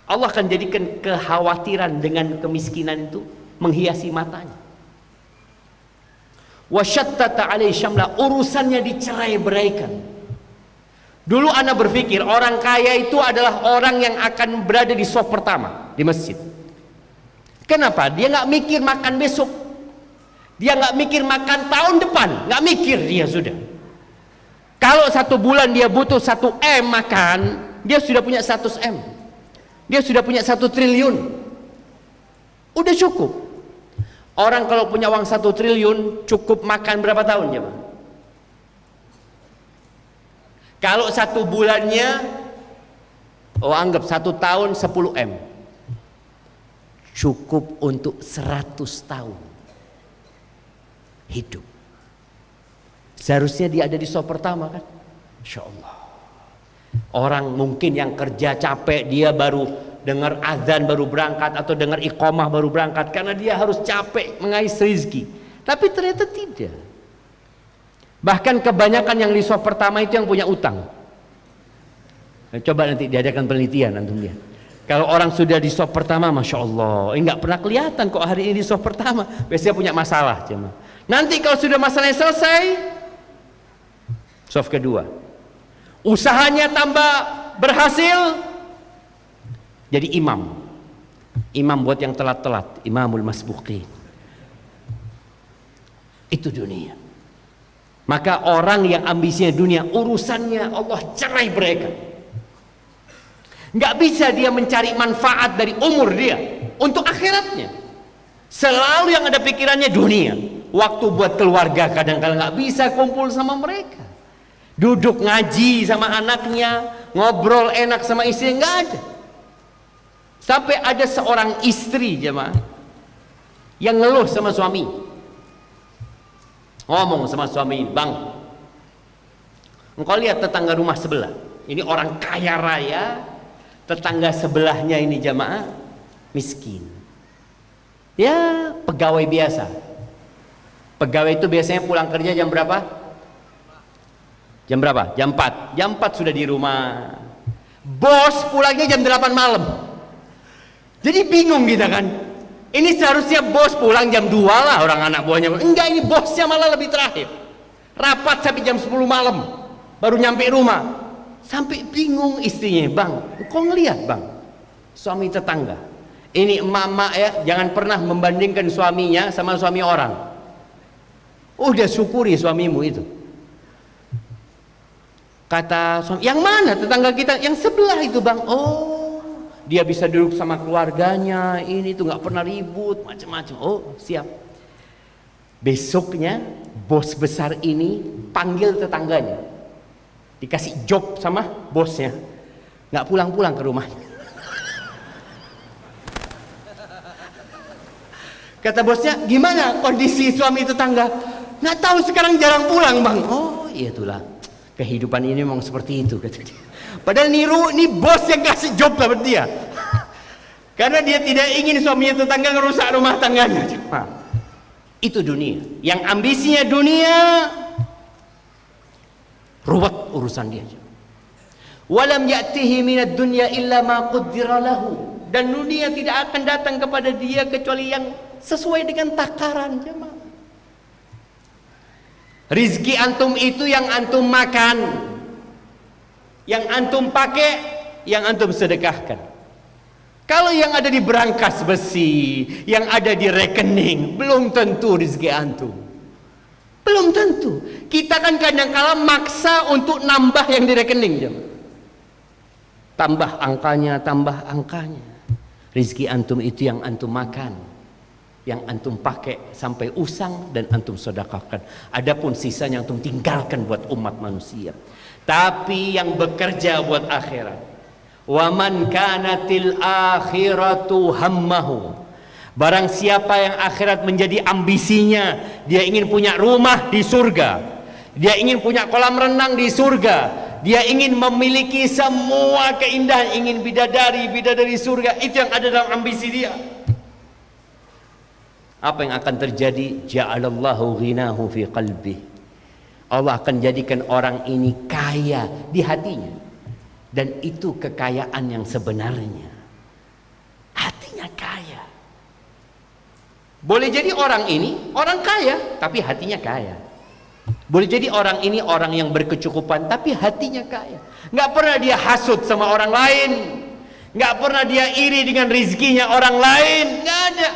S2: Allah akan jadikan kekhawatiran dengan kemiskinan itu menghiasi matanya. Wasyattata alaihi syamla, urusannya dicerai-beraikan. Dulu ana berpikir orang kaya itu adalah orang yang akan berada di saf pertama di masjid. Kenapa? Dia nggak mikir makan besok, dia nggak mikir makan tahun depan, nggak mikir dia sudah. Kalau 1 bulan dia butuh 1 M makan, dia sudah punya 100 M, dia sudah punya 1 triliun, udah cukup. Orang kalau punya uang 1 triliun cukup makan berapa tahun ya, Bang? Kalau 1 bulannya, anggap 1 tahun 10 M, cukup untuk 100 tahun hidup. Seharusnya dia ada di saf pertama kan? Insya Allah. Orang mungkin yang kerja capek, dia baru dengar azan baru berangkat atau dengar iqamah baru berangkat karena dia harus capek mengais rezeki. Tapi ternyata tidak. Bahkan kebanyakan yang di saf pertama itu yang punya utang. Coba nanti diadakan penelitian antum lihat. Kalau orang sudah di saf pertama, masya Allah, nggak pernah kelihatan kok hari ini di saf pertama. Biasanya punya masalah, cuma. Nanti kalau sudah masalahnya selesai, saf kedua, usahanya tambah berhasil, jadi imam buat yang telat-telat, imamul masbuqin. Itu dunia. Maka orang yang ambisinya dunia, urusannya Allah cerai beraikan. Nggak bisa dia mencari manfaat dari umur dia untuk akhiratnya. Selalu yang ada pikirannya dunia. Waktu buat keluarga kadang-kadang nggak bisa kumpul sama mereka. Duduk ngaji sama anaknya, ngobrol enak sama istri, nggak ada. Sampai ada seorang istri jemaah yang ngeluh sama suami, ngomong sama suami, bang, engkau lihat tetangga rumah sebelah, ini orang kaya raya, tetangga sebelahnya ini jemaah miskin, ya pegawai biasa. Pegawai itu biasanya pulang kerja jam berapa? Jam berapa? Jam 4. Jam 4 sudah di rumah. Bos pulangnya jam 8 malam. Jadi bingung kita kan. Ini seharusnya bos pulang jam 2 lah, orang anak buahnya. Enggak, ini bosnya malah lebih terakhir. Rapat sampai jam 10 malam, baru nyampe rumah. Sampai bingung istrinya, bang, kok ngelihat bang, suami tetangga. Ini emak-emak ya, jangan pernah membandingkan suaminya sama suami orang. Udah syukuri suamimu itu. Kata suami, yang mana tetangga kita? Yang sebelah itu bang. Oh, dia bisa duduk sama keluarganya, ini tuh nggak pernah ribut macam-macam. Oh, siap. Besoknya bos besar ini panggil tetangganya, dikasih job sama bosnya, nggak pulang-pulang ke rumahnya. Kata bosnya, gimana kondisi suami tetangga? Nggak tahu, sekarang jarang pulang bang. Oh iya, itulah kehidupan ini memang seperti itu, kata dia. Padahal niru, ini bos yang kasih job dapat dia. Karena dia tidak ingin suaminya tetangga ngerusak rumah tangganya. Nah, itu dunia. Yang ambisinya dunia, ruwet urusan dia. Walam ya'tihi minad dunya illa ma qaddara lahu. Dan dunia tidak akan datang kepada dia kecuali yang sesuai dengan takaran, jemaah. Rizki antum itu yang antum makan, yang antum pakai, yang antum sedekahkan. Kalau yang ada di berangkas besi, yang ada di rekening, belum tentu rizki antum. Belum tentu. Kita kan kadang-kala maksa untuk nambah yang di rekening, jemaah. Tambah angkanya, tambah angkanya. Rizki antum itu yang antum makan, yang antum pakai sampai usang dan antum sedekahkan. Adapun sisanya antum tinggalkan buat umat manusia. Tapi yang bekerja buat akhirat. Wa man kanatil akhiratu hammahu. Barang siapa yang akhirat menjadi ambisinya, dia ingin punya rumah di surga, dia ingin punya kolam renang di surga, dia ingin memiliki semua keindahan, ingin bidadari surga, itu yang ada dalam ambisi dia. Apa yang akan terjadi? Ja'alallahu ghinahu fi qalbi. Allah akan jadikan orang ini kaya di hatinya. Dan itu kekayaan yang sebenarnya. Hatinya kaya. Boleh jadi orang ini orang kaya, tapi hatinya kaya. Boleh jadi orang ini orang yang berkecukupan, tapi hatinya kaya. Nggak pernah dia hasut sama orang lain, nggak pernah dia iri dengan rizkinya orang lain, nggak ada.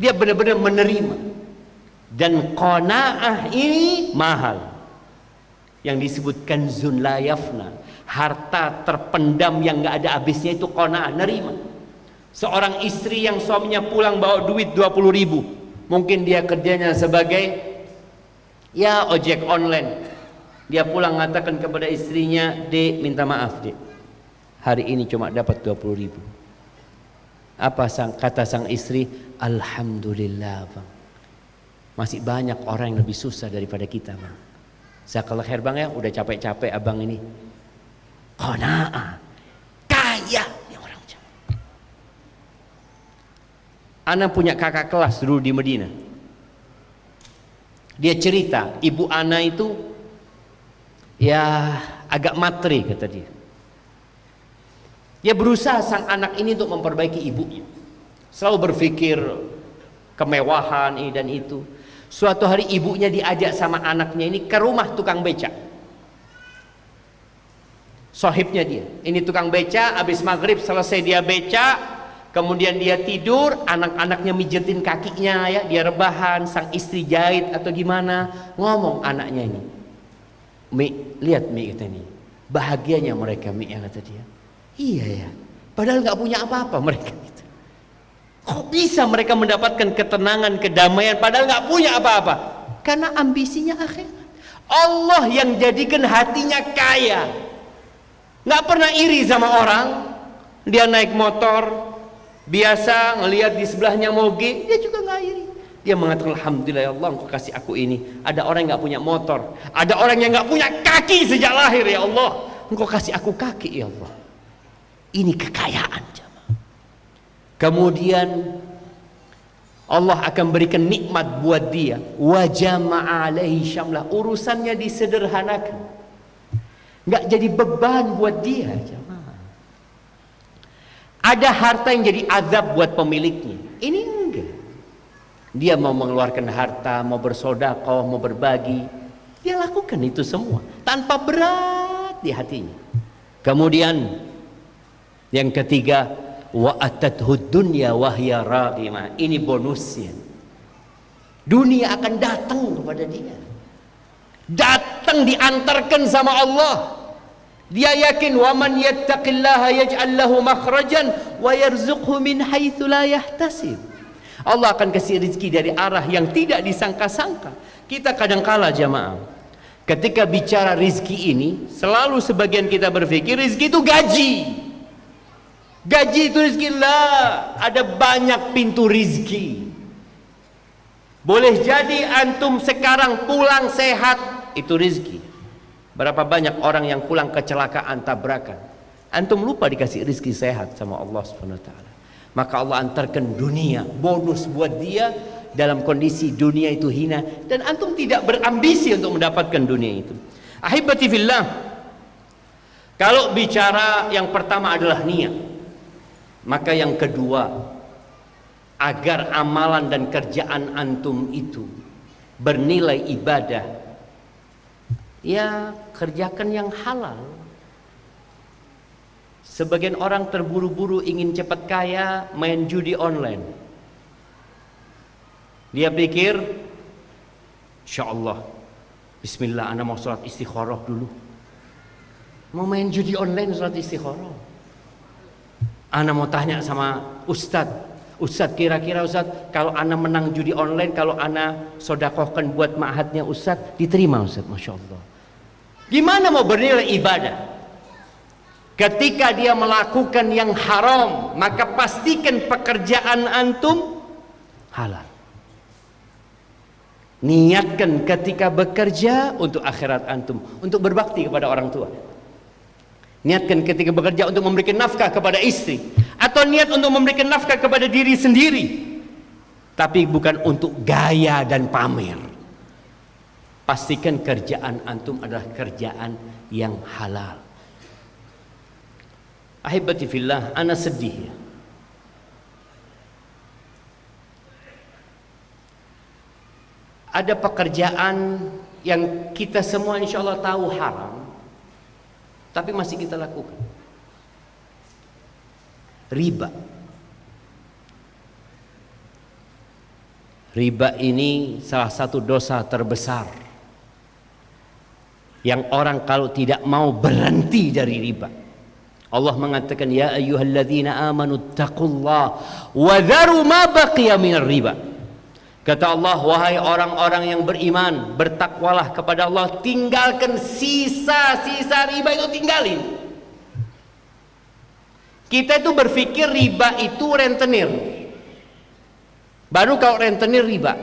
S2: Dia benar-benar menerima. Dan qanaah ini mahal, yang disebut kanzun la yafna, harta terpendam yang nggak ada habisnya, itu qanaah, nerima. Seorang istri yang suaminya pulang bawa duit 20.000, mungkin dia kerjanya sebagai ya ojek online. Dia pulang mengatakan kepada istrinya, "Dek, minta maaf dek, hari ini cuma dapat 20.000. Apa kata sang istri? Alhamdulillah bang, masih banyak orang yang lebih susah daripada kita bang. Jazakallah khair bang ya, udah capek-capek abang ini. Qanaah, kaya nih orang. Ana punya kakak kelas dulu di Medina. Dia cerita, ibu Ana itu ya agak matre, kata dia. Dia berusaha sang anak ini untuk memperbaiki ibunya. Selalu berpikir kemewahan ini dan itu. Suatu hari ibunya diajak sama anaknya ini ke rumah tukang becak. Sohibnya dia. Ini tukang becak, habis maghrib selesai dia becak, kemudian dia tidur, anak-anaknya mijetin kakinya ya, dia rebahan, sang istri jahit atau gimana. Ngomong anaknya ini, "Mi, lihat Mi," kata ini, "bahagianya mereka Mi," ya, kata dia. Iya ya, padahal nggak punya apa-apa mereka gitu. Kok bisa mereka mendapatkan ketenangan, kedamaian padahal nggak punya apa-apa? Karena ambisinya akhirat. Allah yang jadikan hatinya kaya. Nggak pernah iri sama orang. Dia naik motor biasa, ngelihat di sebelahnya moge, dia juga nggak iri. Dia mengatakan, "Alhamdulillah ya Allah, Engkau kasih aku ini." Ada orang yang nggak punya motor, ada orang yang nggak punya kaki sejak lahir, ya Allah, Engkau kasih aku kaki, ya Allah. Ini kekayaan. Kemudian Allah akan berikan nikmat buat dia, wa jama'a alaihi syamlah, urusannya disederhanakan, nggak jadi beban buat dia. Ada harta yang jadi azab buat pemiliknya. Ini enggak. Dia mau mengeluarkan harta, mau bersedekah, mau berbagi, dia lakukan itu semua tanpa berat di hatinya. Kemudian yang ketiga, wa atathu dunya wa hiya raghimah. Ini bonusnya. Dunia akan datang kepada dia. Datang diantarkan sama Allah. Dia yakin wa man yattaqillaha yaj'al lahu makhrajan wa yarzuqhu min haitsu la yahtasib. Allah akan kasih rezeki dari arah yang tidak disangka-sangka. Kita kadangkala jamaah, ketika bicara rezeki ini, selalu sebagian kita berpikir rezeki itu gaji. Gaji itu rezeki lah. Ada banyak pintu rezeki. Boleh jadi antum sekarang pulang sehat, itu rezeki. Berapa banyak orang yang pulang kecelakaan, tabrakan. Antum lupa dikasih rezeki sehat sama Allah Subhanahu wa taala. Maka Allah antarkan dunia, bonus buat dia dalam kondisi dunia itu hina, dan antum tidak berambisi untuk mendapatkan dunia itu. Ahibati fillah, kalau bicara yang pertama adalah niat, maka yang kedua, agar amalan dan kerjaan antum itu bernilai ibadah, ya kerjakan yang halal. Sebagian orang terburu-buru ingin cepat kaya, main judi online. Dia pikir, insyaallah, bismillah, ana mau sholat istikharah dulu. Mau main judi online sholat istikharah. Ana mau tanya sama Ustadz, kira-kira Ustadz, kalau ana menang judi online, kalau ana sodakohkan buat ma'hadnya Ustadz, diterima Ustadz, Masya Allah. Gimana mau bernilai ibadah? Ketika dia melakukan yang haram, maka pastikan pekerjaan antum halal. Niatkan ketika bekerja untuk akhirat antum, untuk berbakti kepada orang tua. Niatkan ketika bekerja untuk memberikan nafkah kepada istri, atau niat untuk memberikan nafkah kepada diri sendiri, tapi bukan untuk gaya dan pamer. Pastikan kerjaan antum adalah kerjaan yang halal. Ahibati fillah, ana sedih ya. Ada pekerjaan yang kita semua insya Allah tahu haram, tapi masih kita lakukan. Riba. Riba ini salah satu dosa terbesar yang orang kalau tidak mau berhenti dari riba. Allah mengatakan, ya ayyuhalladzina amanu taqullah wa dharu ma baqiya minar riba. Kata Allah, wahai orang-orang yang beriman, bertakwalah kepada Allah, tinggalkan sisa-sisa riba itu, tinggalin. Kita itu berpikir riba itu rentenir. Baru kalau rentenir riba.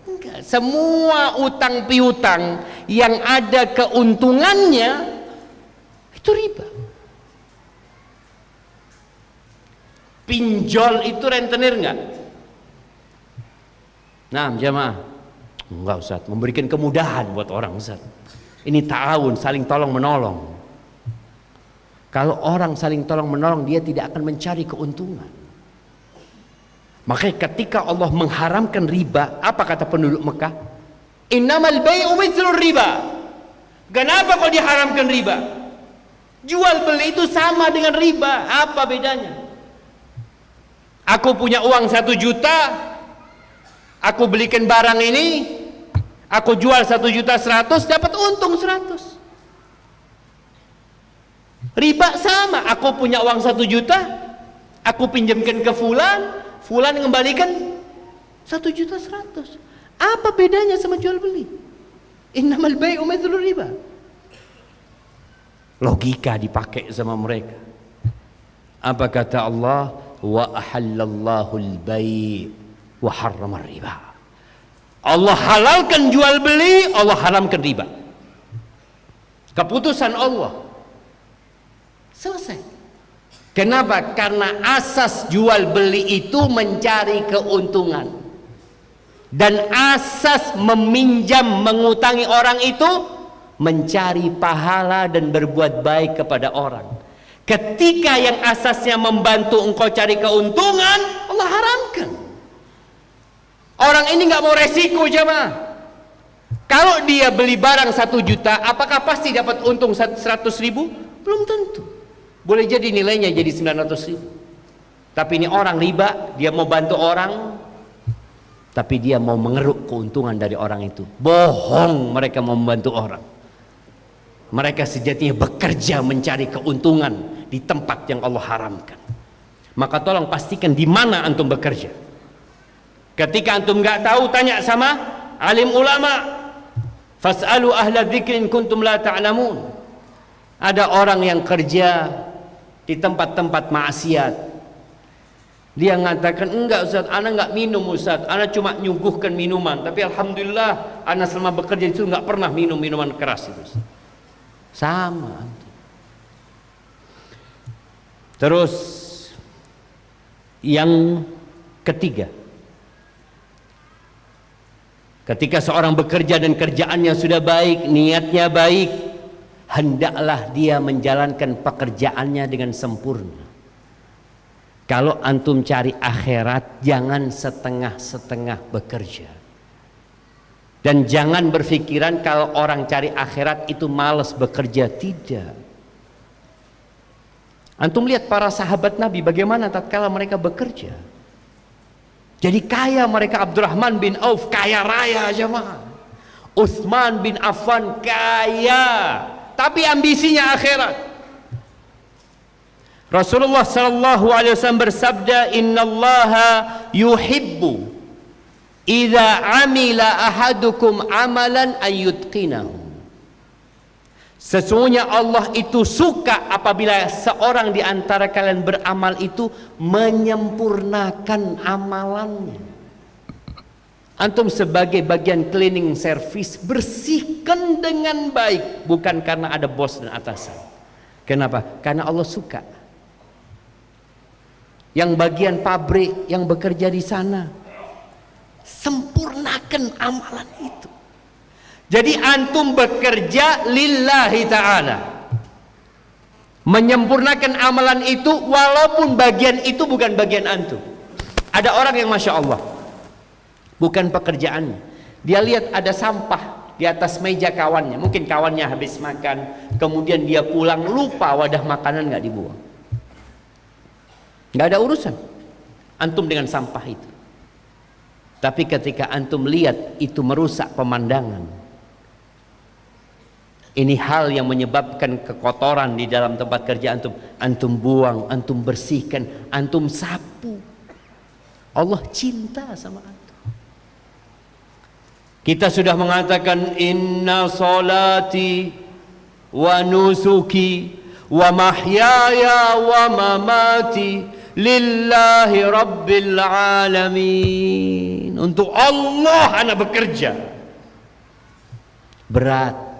S2: Enggak, semua utang piutang yang ada keuntungannya itu riba. Pinjol itu rentenir enggak? Nah, jamaah, enggak Ustaz, memberikan kemudahan buat orang Ustaz. Ini ta'awun, saling tolong menolong. Kalau orang saling tolong menolong, dia tidak akan mencari keuntungan. Makanya ketika Allah mengharamkan riba, apa kata penduduk Mekah? Innamal bai'u mithlur riba. Kenapa kok diharamkan riba? Jual beli itu sama dengan riba. Apa bedanya? Aku punya uang 1 juta, aku belikan barang ini, aku jual 1.100.000, dapat untung 100. Riba sama, aku punya uang 1 juta, aku pinjamkan ke fulan, fulan mengembalikan 1.100.000. Apa bedanya sama jual beli? Innamal bai'u mithlur riba. Logika dipakai sama mereka. Apa kata Allah? Wa ahallallahu al-bai' wa harrama riba. Allah halalkan jual beli, Allah haramkan riba. Keputusan Allah. Selesai. Kenapa? Karena asas jual beli itu mencari keuntungan, dan asas meminjam mengutangi orang itu mencari pahala dan berbuat baik kepada orang. Ketika yang asasnya membantu engkau cari keuntungan, Allah haramkan. Orang ini nggak mau resiko, jemaah. Kalau dia beli barang 1 juta, apakah pasti dapat untung 100 ribu? Belum tentu. Boleh jadi nilainya jadi 900 ribu. Tapi ini orang riba, dia mau bantu orang, tapi dia mau mengeruk keuntungan dari orang itu. Bohong, mereka mau membantu orang. Mereka sejatinya bekerja mencari keuntungan di tempat yang Allah haramkan. Maka tolong pastikan di mana antum bekerja. Ketika antum nggak tahu, tanya sama alim ulama. Fas'alu ahla dzikri in kuntum la ta'lamun. Ada orang yang kerja di tempat-tempat maksiat. Dia mengatakan, enggak Ustaz, ana enggak minum Ustaz, ana cuma nyuguhkan minuman. Tapi alhamdulillah, ana selama bekerja itu enggak pernah minum minuman keras itu. Sama. Terus yang ketiga, ketika seorang bekerja dan kerjaannya sudah baik, niatnya baik, hendaklah dia menjalankan pekerjaannya dengan sempurna. Kalau antum cari akhirat, jangan setengah-setengah bekerja. Dan jangan berpikiran kalau orang cari akhirat itu malas bekerja. Tidak. Antum lihat para sahabat Nabi bagaimana tatkala mereka bekerja. Jadi kaya mereka. Abdurrahman bin Auf kaya raya, jemaah. Utsman bin Affan kaya, tapi ambisinya akhirat. Rasulullah sallallahu alaihi wasallam bersabda, "Innallaha yuhibbu idza amila ahadukum amalan ayyutqinahu." Sesungguhnya Allah itu suka apabila seorang di antara kalian beramal itu menyempurnakan amalannya. Antum sebagai bagian cleaning service, bersihkan dengan baik, bukan karena ada bos dan atasan. Kenapa? Karena Allah suka. Yang bagian pabrik yang bekerja di sana, sempurnakan amalan itu. Jadi antum bekerja lillahi ta'ala, menyempurnakan amalan itu walaupun bagian itu bukan bagian antum. Ada orang yang Masya Allah, bukan pekerjaannya, dia lihat ada sampah di atas meja kawannya, mungkin kawannya habis makan, kemudian dia pulang lupa wadah makanan nggak dibuang. Nggak ada urusan antum dengan sampah itu. Tapi ketika antum lihat itu merusak pemandangan, ini hal yang menyebabkan kekotoran di dalam tempat kerja antum, antum buang, antum bersihkan, antum sapu. Allah cinta sama antum. Kita sudah mengatakan inna salati wa nusuki wa mahyaya wa mamati lillahi rabbil alamin. Untuk Allah anak bekerja. Berat.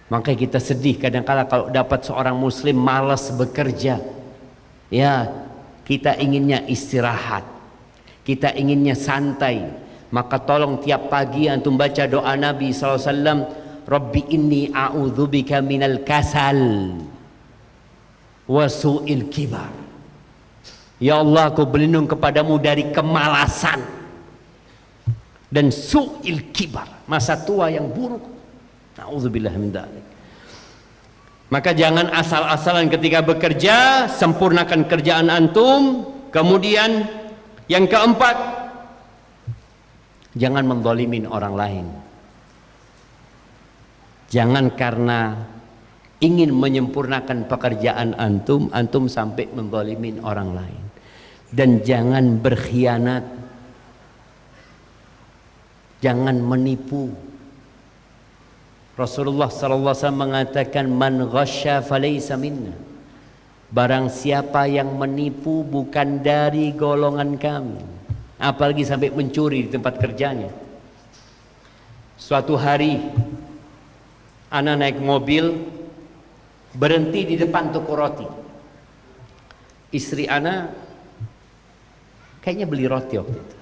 S2: Makanya kita sedih kadang-kala kalau dapat seorang muslim malas bekerja. Ya, kita inginnya istirahat, kita inginnya santai. Maka tolong tiap pagi antum baca doa Nabi SAW, Rabbi inni a'udzubika minal kasal wa su'il kibar. Ya Allah, aku berlindung kepadamu dari kemalasan dan su'il kibar, masa tua yang buruk. Na'udzubillah min dzalik. Maka jangan asal-asalan ketika bekerja, sempurnakan kerjaan antum. Kemudian yang keempat, jangan menzalimin orang lain. Jangan karena ingin menyempurnakan pekerjaan antum, antum sampai menzalimin orang lain. Dan jangan berkhianat, jangan menipu. Rasulullah SAW mengatakan, man ghasya falaysa minna. Barang siapa yang menipu bukan dari golongan kami. Apalagi sampai mencuri di tempat kerjanya. Suatu hari ana naik mobil, berhenti di depan toko roti. Istri ana kayaknya beli roti waktu itu.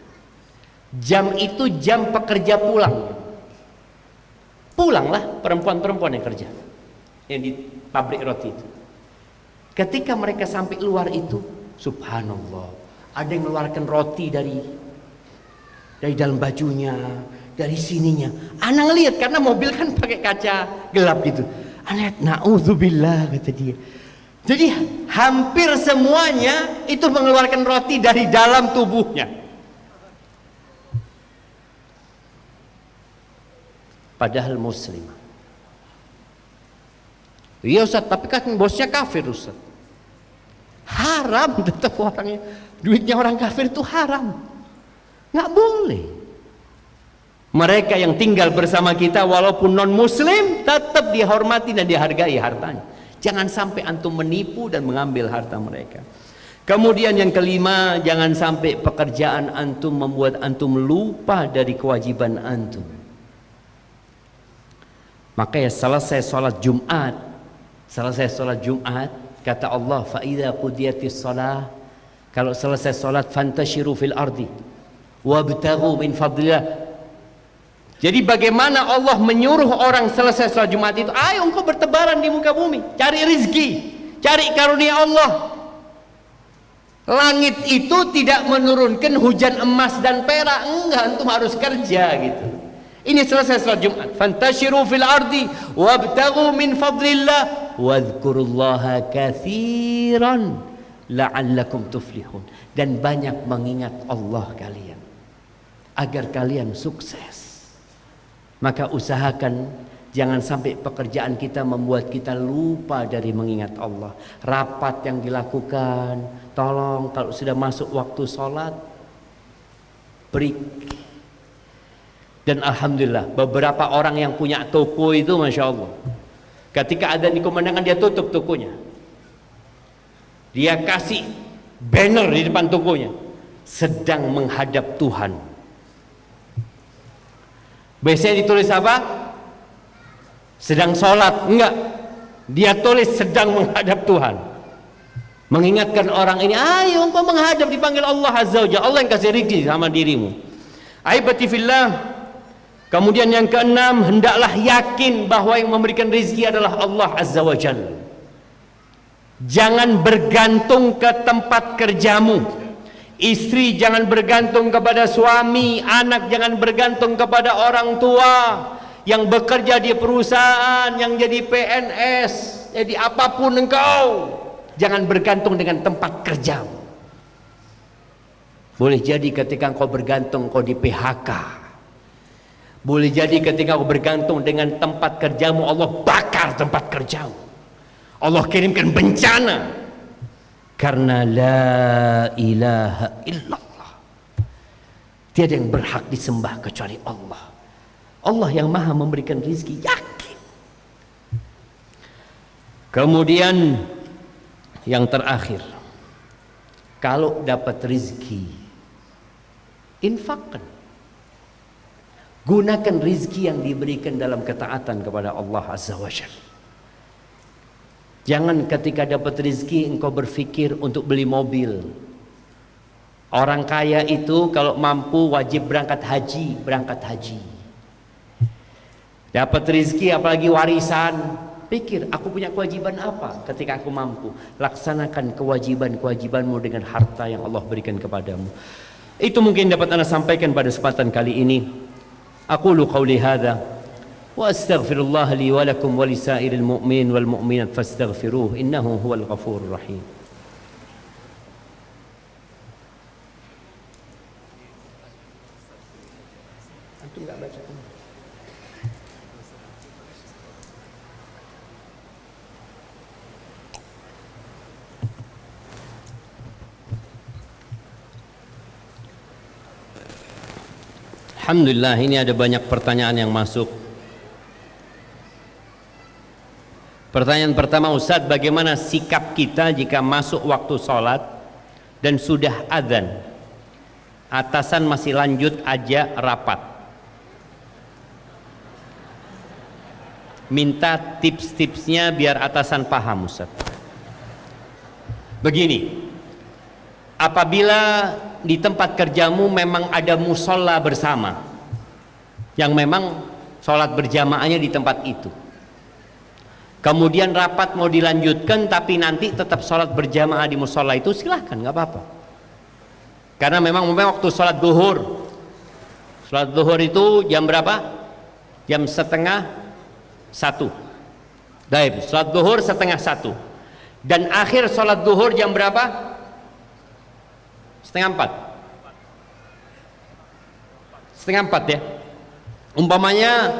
S2: Jam itu jam pekerja pulang. Pulanglah perempuan-perempuan yang kerja yang di pabrik roti itu. Ketika mereka sampai luar itu, subhanallah, ada yang mengeluarkan roti dari dalam bajunya, dari sininya. Anak ngelihat karena mobil kan pakai kaca gelap gitu. Anak, naudzubillah, kata dia. Jadi hampir semuanya itu mengeluarkan roti dari dalam tubuhnya. Padahal muslim. Iya Ustaz, tapi kan bosnya kafir Ustaz. Haram tetap orangnya. Duitnya orang kafir itu haram. Nggak boleh. Mereka yang tinggal bersama kita walaupun non muslim tetap dihormati dan dihargai hartanya. Jangan sampai antum menipu dan mengambil harta mereka. Kemudian yang kelima, jangan sampai pekerjaan antum membuat antum lupa dari kewajiban antum. Makanya selesai sholat Jumat, kata Allah, fa idza qudiyatis shalah, kalau selesai sholat fantashiru fil ardi wabtaghu min fadlillah. Jadi bagaimana Allah menyuruh orang selesai sholat Jumat itu, ayo engkau bertebaran di muka bumi, cari rizki, cari karunia Allah. Langit itu tidak menurunkan hujan emas dan perak, enggak, antum harus kerja gitu. Ini selesai sholat Jumat, fantashiru fil ardi wabtaghu min fadlillah wadhkurullaha katsiran la'allakum tuflihun. Dan banyak mengingat Allah kalian agar kalian sukses. Maka usahakan jangan sampai pekerjaan kita membuat kita lupa dari mengingat Allah. Rapat yang dilakukan, tolong kalau sudah masuk waktu sholat break. Dan alhamdulillah beberapa orang yang punya toko itu masya Allah, ketika ada dikumandangkan dia tutup tokonya, dia kasih banner di depan tokonya, sedang menghadap Tuhan. Biasanya ditulis apa? Sedang sholat. Enggak, dia tulis sedang menghadap Tuhan, mengingatkan orang ini, ayo engkau menghadap, dipanggil Allah Azza wa Jalla. Allah yang kasih rezeki sama dirimu. Aibati fillah. Kemudian yang keenam, hendaklah yakin bahwa yang memberikan rezeki adalah Allah Azza wa Jalla. Jangan bergantung ke tempat kerjamu. Istri jangan bergantung kepada suami, anak jangan bergantung kepada orang tua yang bekerja di perusahaan, yang jadi PNS, jadi apapun engkau, jangan bergantung dengan tempat kerjamu. Boleh jadi ketika engkau bergantung, engkau di PHK. Boleh jadi ketika engkau bergantung dengan tempat kerjamu, Allah bakar tempat kerjamu, Allah kirimkan bencana. Karena la ilaha illallah, tiada yang berhak disembah kecuali Allah. Allah yang maha memberikan rizki, yakin. Kemudian yang terakhir, kalau dapat rizki, infakkan. Gunakan rizki yang diberikan dalam ketaatan kepada Allah Azza wa Jalla. Jangan ketika dapat rezeki engkau berfikir untuk beli mobil. Orang kaya itu kalau mampu wajib berangkat haji. Dapat rezeki apalagi warisan, pikir aku punya kewajiban apa ketika aku mampu. Laksanakan kewajiban-kewajibanmu dengan harta yang Allah berikan kepadamu. Itu mungkin dapat Anda sampaikan pada kesempatan kali ini. Aqulu qauli hadza وأستغفر الله لي ولكم ولسائر المؤمنين والمؤمنات فاستغفروه إنه هو الغفور الرحيم. Alhamdulillah, ini ada banyak pertanyaan yang masuk. Pertanyaan pertama, Ustaz, bagaimana sikap kita jika masuk waktu sholat dan sudah adzan, atasan masih lanjut aja rapat? Minta tips-tipsnya biar atasan paham, Ustaz. Begini, apabila di tempat kerjamu memang ada musola bersama, yang memang sholat berjamaahnya di tempat itu, kemudian rapat mau dilanjutkan tapi nanti tetap sholat berjamaah di musola, itu silahkan, nggak apa-apa. Karena memang waktu sholat duhur itu jam berapa? Jam 12:30. Baik, sholat duhur 12:30. Dan akhir sholat duhur jam berapa? 3:30. 3:30 ya. Umpamanya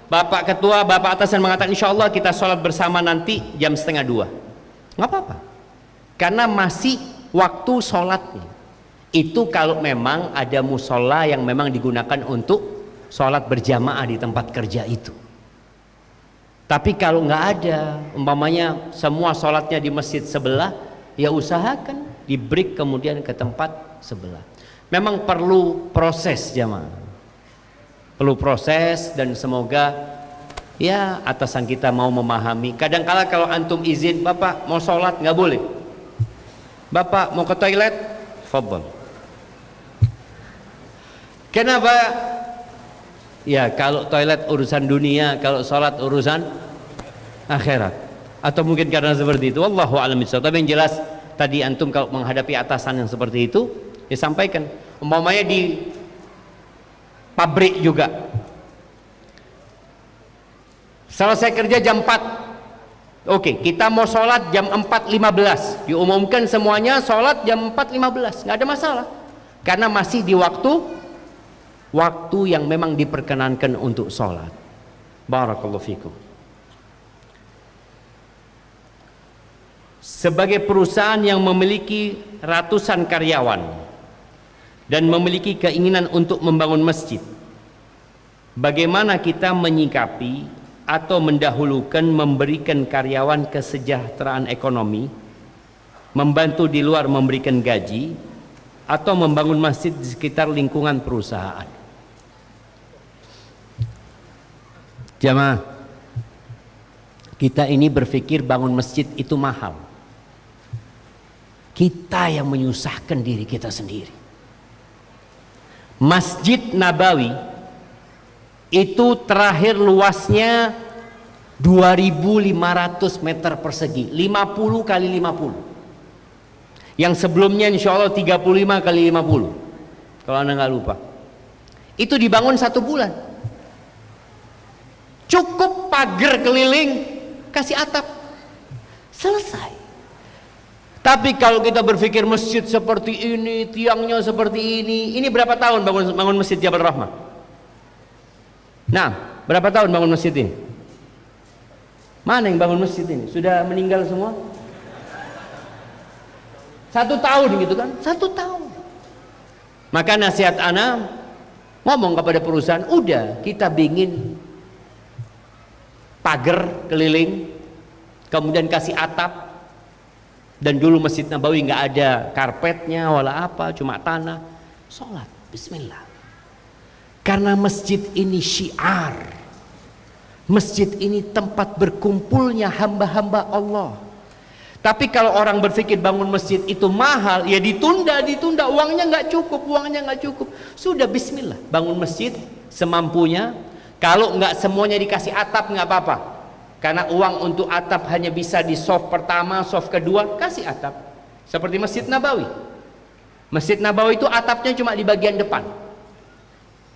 S2: Bapak Ketua, Bapak Atasan mengatakan insya Allah kita sholat bersama nanti jam 1:30. Nggak apa-apa. Karena masih waktu sholatnya. Itu kalau memang ada musola yang memang digunakan untuk sholat berjamaah di tempat kerja itu. Tapi kalau nggak ada, umpamanya semua sholatnya di masjid sebelah, ya usahakan di break kemudian ke tempat sebelah. Memang perlu proses jamaah, perlu proses, dan semoga ya atasan kita mau memahami. Kadang-kala kalau antum izin, Bapak mau sholat nggak boleh, Bapak mau ke toilet, fadhol. Kenapa? Ya kalau toilet urusan dunia, kalau sholat urusan akhirat, atau mungkin karena seperti itu, wallahu a'lam bishawab. Tapi yang jelas tadi antum kalau menghadapi atasan yang seperti itu, ya sampaikan. Umpamanya di pabrik juga, selesai kerja jam 4, oke, kita mau sholat jam 4:15, diumumkan semuanya sholat jam 4:15, nggak ada masalah, karena masih di waktu yang memang diperkenankan untuk sholat. Barakallahu fikum. Sebagai perusahaan yang memiliki ratusan karyawan dan memiliki keinginan untuk membangun masjid, bagaimana kita menyikapi atau mendahulukan memberikan karyawan kesejahteraan ekonomi, membantu di luar memberikan gaji, atau membangun masjid di sekitar lingkungan perusahaan? Jamaah, kita ini berpikir bangun masjid itu mahal. Kita yang menyusahkan diri kita sendiri. Masjid Nabawi itu terakhir luasnya 2.500 meter persegi, 50 kali 50. Yang sebelumnya insya Allah 35 kali 50, kalau anda nggak lupa. Itu dibangun 1 bulan. Cukup pagar keliling, kasih atap, selesai. Tapi kalau kita berpikir masjid seperti ini, tiangnya seperti ini berapa tahun bangun masjid Jabal Rahmah? Nah, berapa tahun bangun masjid ini? Mana yang bangun masjid ini? Sudah meninggal semua? 1 tahun gitu kan? 1 tahun. Maka nasihat ana ngomong kepada perusahaan, udah kita bikin pagar keliling, kemudian kasih atap. Dan dulu Masjid Nabawi nggak ada karpetnya wala apa, cuma tanah. Sholat bismillah. Karena masjid ini syiar, masjid ini tempat berkumpulnya hamba-hamba Allah. Tapi kalau orang berpikir bangun masjid itu mahal, ya ditunda, uangnya nggak cukup, sudah bismillah, bangun masjid semampunya. Kalau nggak semuanya dikasih atap nggak apa-apa, karena uang untuk atap hanya bisa di soft pertama, soft kedua, kasih atap. Seperti Masjid Nabawi. Masjid Nabawi itu atapnya cuma di bagian depan.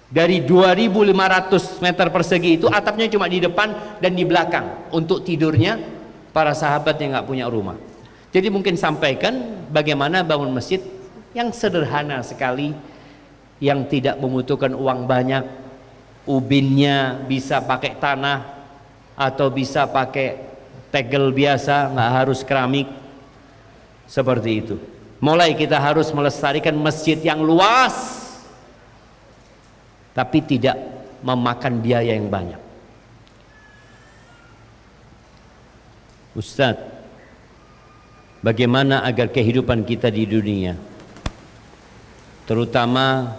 S2: Dari 2.500 meter persegi itu atapnya cuma di depan dan di belakang untuk tidurnya para sahabat yang nggak punya rumah. Jadi mungkin sampaikan bagaimana bangun masjid yang sederhana sekali, yang tidak membutuhkan uang banyak. Ubinnya bisa pakai tanah atau bisa pakai tegel biasa, nggak harus keramik. Seperti itu. Mulai kita harus melestarikan masjid yang luas, tapi tidak memakan biaya yang banyak. Ustadz, bagaimana agar kehidupan kita di dunia, terutama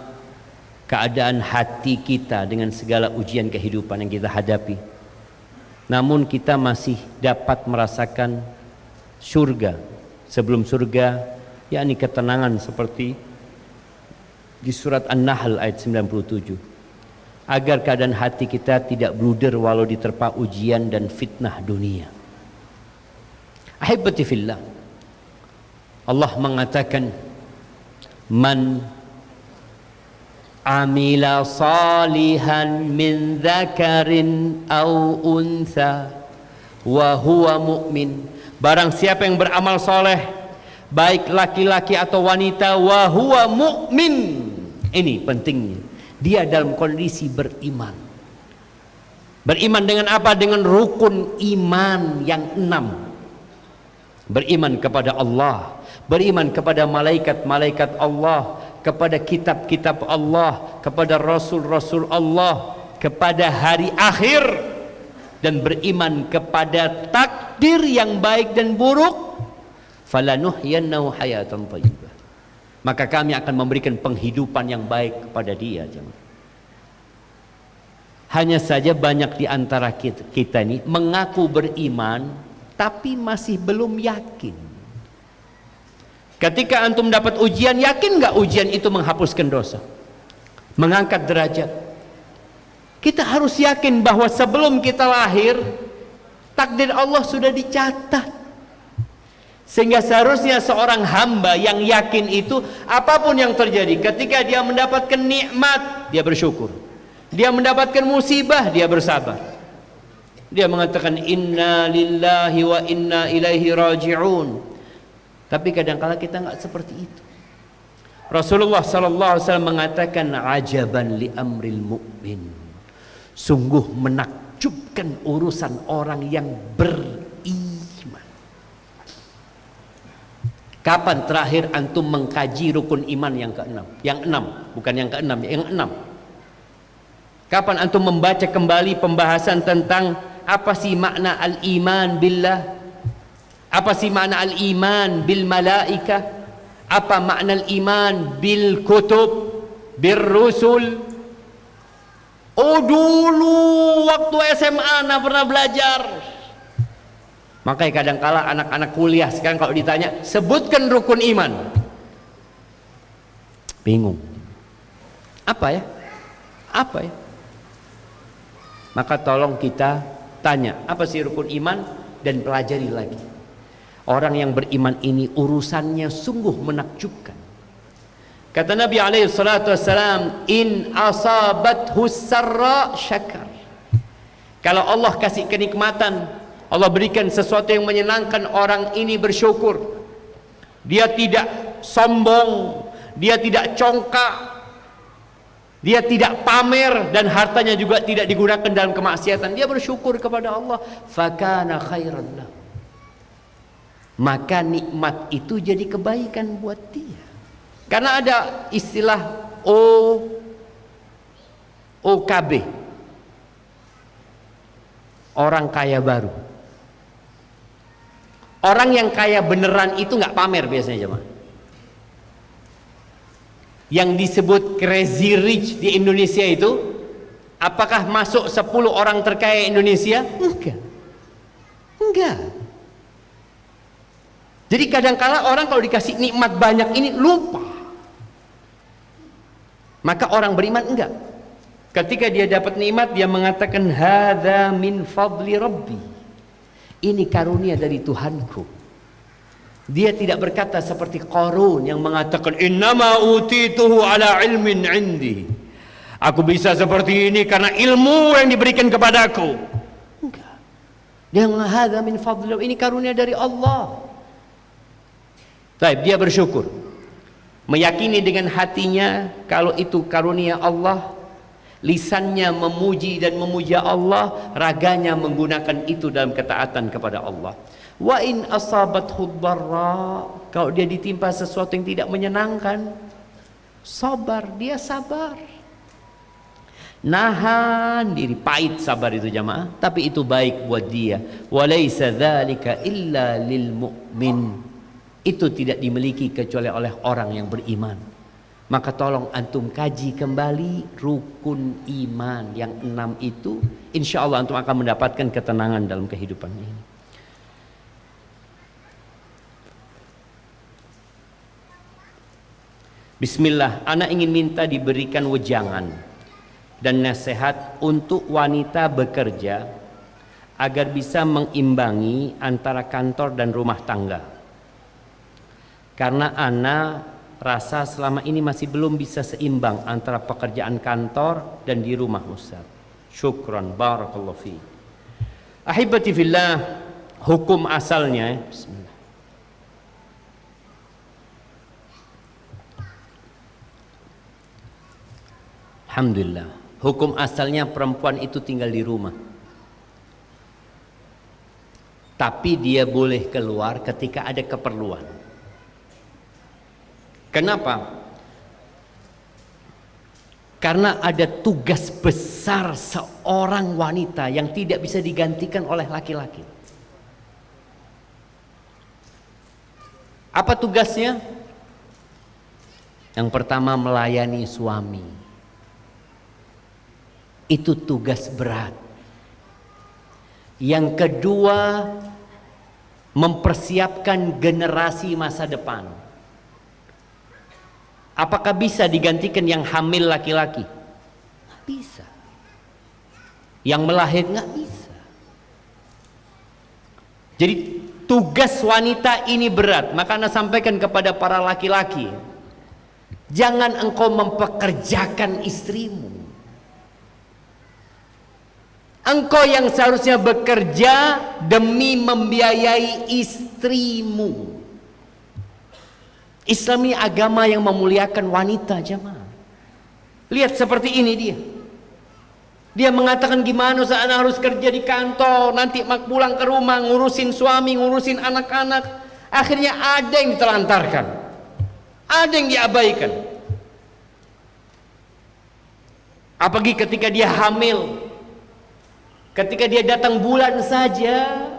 S2: keadaan hati kita dengan segala ujian kehidupan yang kita hadapi, namun kita masih dapat merasakan surga sebelum surga, yakni ketenangan seperti di surat An-Nahl ayat 97, agar keadaan hati kita tidak blunder walau diterpa ujian dan fitnah dunia. Ahibati fillah, Allah mengatakan, man amila salihan min dzakarin aw untha wa huwa mu'min. Barang siapa yang beramal soleh, baik laki-laki atau wanita, wa huwa mu'min. Ini pentingnya, dia dalam kondisi beriman. Beriman dengan apa? Dengan rukun iman yang 6. Beriman kepada Allah, beriman kepada malaikat-malaikat Allah, kepada kitab-kitab Allah, kepada rasul-rasul Allah, kepada hari akhir, dan beriman kepada takdir yang baik dan buruk. Falanuhyiyannahu hayatan thayyibah. Maka kami akan memberikan penghidupan yang baik kepada dia. Hanya saja banyak di antara kita ini mengaku beriman tapi masih belum yakin. Ketika antum dapat ujian, yakin nggak ujian itu menghapuskan dosa, mengangkat derajat? Kita harus yakin bahwa sebelum kita lahir, takdir Allah sudah dicatat. Sehingga seharusnya seorang hamba yang yakin itu, apapun yang terjadi, ketika dia mendapatkan nikmat, dia bersyukur. Dia mendapatkan musibah, dia bersabar. Dia mengatakan inna lillahi wa inna ilaihi raji'un. Tapi kadang-kala kita enggak seperti itu. Rasulullah sallallahu alaihi wasallam mengatakan ajaban li amril mu'min. Sungguh menakjubkan urusan orang yang beriman. Kapan terakhir antum mengkaji rukun iman yang ke-6? Yang 6, bukan yang ke-6, yang 6. Kapan antum membaca kembali pembahasan tentang apa sih makna al-iman billah? Apa sih makna al-iman bil malaikah? Apa makna al-iman bil kutub, bil rusul? Oh dulu waktu SMA Anda pernah belajar. Makanya kadang-kala anak-anak kuliah sekarang kalau ditanya, sebutkan rukun iman, bingung. Apa ya? Apa ya? Maka tolong kita tanya, apa sih rukun iman, dan pelajari lagi. Orang yang beriman ini urusannya sungguh menakjubkan. Kata Nabi alaihi salatu wassalam, in asabathu sarra syakar. Kalau Allah kasih kenikmatan, Allah berikan sesuatu yang menyenangkan, orang ini bersyukur. Dia tidak sombong, dia tidak congkak, dia tidak pamer, dan hartanya juga tidak digunakan dalam kemaksiatan. Dia bersyukur kepada Allah. Fakana khairan lahu. Maka nikmat itu jadi kebaikan buat dia. Karena ada istilah OKB, orang kaya baru. Orang yang kaya beneran itu nggak pamer biasanya, jemaah. Yang disebut crazy rich di Indonesia itu, apakah masuk 10 orang terkaya Indonesia? Enggak. Enggak. Jadi kadang-kala orang kalau dikasih nikmat banyak ini lupa. Maka orang beriman enggak. Ketika dia dapat nikmat, dia mengatakan hadza min fadli rabbi. Ini karunia dari Tuhanku. Dia tidak berkata seperti Qarun yang mengatakan innama utituhu ala ilmin indi. Aku bisa seperti ini karena ilmu yang diberikan kepadaku. Enggak. Dia mengatakan hadza min fadli, ini karunia dari Allah. Baik, dia bersyukur. Meyakini dengan hatinya kalau itu karunia Allah. Lisannya memuji dan memuja Allah, raganya menggunakan itu dalam ketaatan kepada Allah. Wa in asabathu dharra, kalau dia ditimpa sesuatu yang tidak menyenangkan, sabar, dia sabar. Nahan diri, pahit sabar itu jamaah, tapi itu baik buat dia. Walaysa dzalika illa lil mu'min. Itu tidak dimiliki kecuali oleh orang yang beriman. Maka tolong antum kaji kembali rukun iman yang 6 itu, insya Allah antum akan mendapatkan ketenangan dalam kehidupan ini. Bismillah, anak ingin minta diberikan wejangan dan nasihat untuk wanita bekerja agar bisa mengimbangi antara kantor dan rumah tangga. Karena ana rasa selama ini masih belum bisa seimbang antara pekerjaan kantor dan di rumah Ustaz. Syukran, barakallahu fiik. Ahibati fillah, hukum asalnya, bismillah. Alhamdulillah, hukum asalnya perempuan itu tinggal di rumah. Tapi dia boleh keluar ketika ada keperluan. Kenapa? Karena ada tugas besar seorang wanita yang tidak bisa digantikan oleh laki-laki. Apa tugasnya? Yang pertama, melayani suami. Itu tugas berat. Yang kedua, mempersiapkan generasi masa depan. Apakah bisa digantikan yang hamil laki-laki? Nggak bisa. Yang melahir nggak bisa. Jadi tugas wanita ini berat. Maka Anda sampaikan kepada para laki-laki, jangan engkau mempekerjakan istrimu. Engkau yang seharusnya bekerja demi membiayai istrimu. Islam ini agama yang memuliakan wanita, jemaah. Lihat seperti ini dia. Dia mengatakan, gimana saat harus kerja di kantor, nanti pulang ke rumah ngurusin suami, ngurusin anak-anak. Akhirnya ada yang ditelantarkan, ada yang diabaikan. Apalagi ketika dia hamil. Ketika dia datang bulan saja,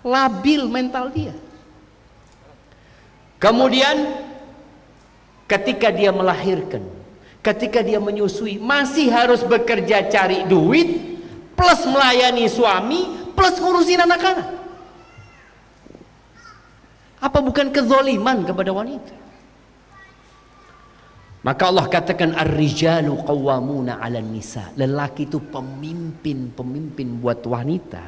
S2: labil mental dia. Kemudian ketika dia melahirkan, ketika dia menyusui, masih harus bekerja cari duit, plus melayani suami, plus ngurusin anak-anak. Apa bukan kezoliman kepada wanita? Maka Allah katakan, ar-rijalu qawwamuna 'alan nisa. Lelaki itu pemimpin buat wanita.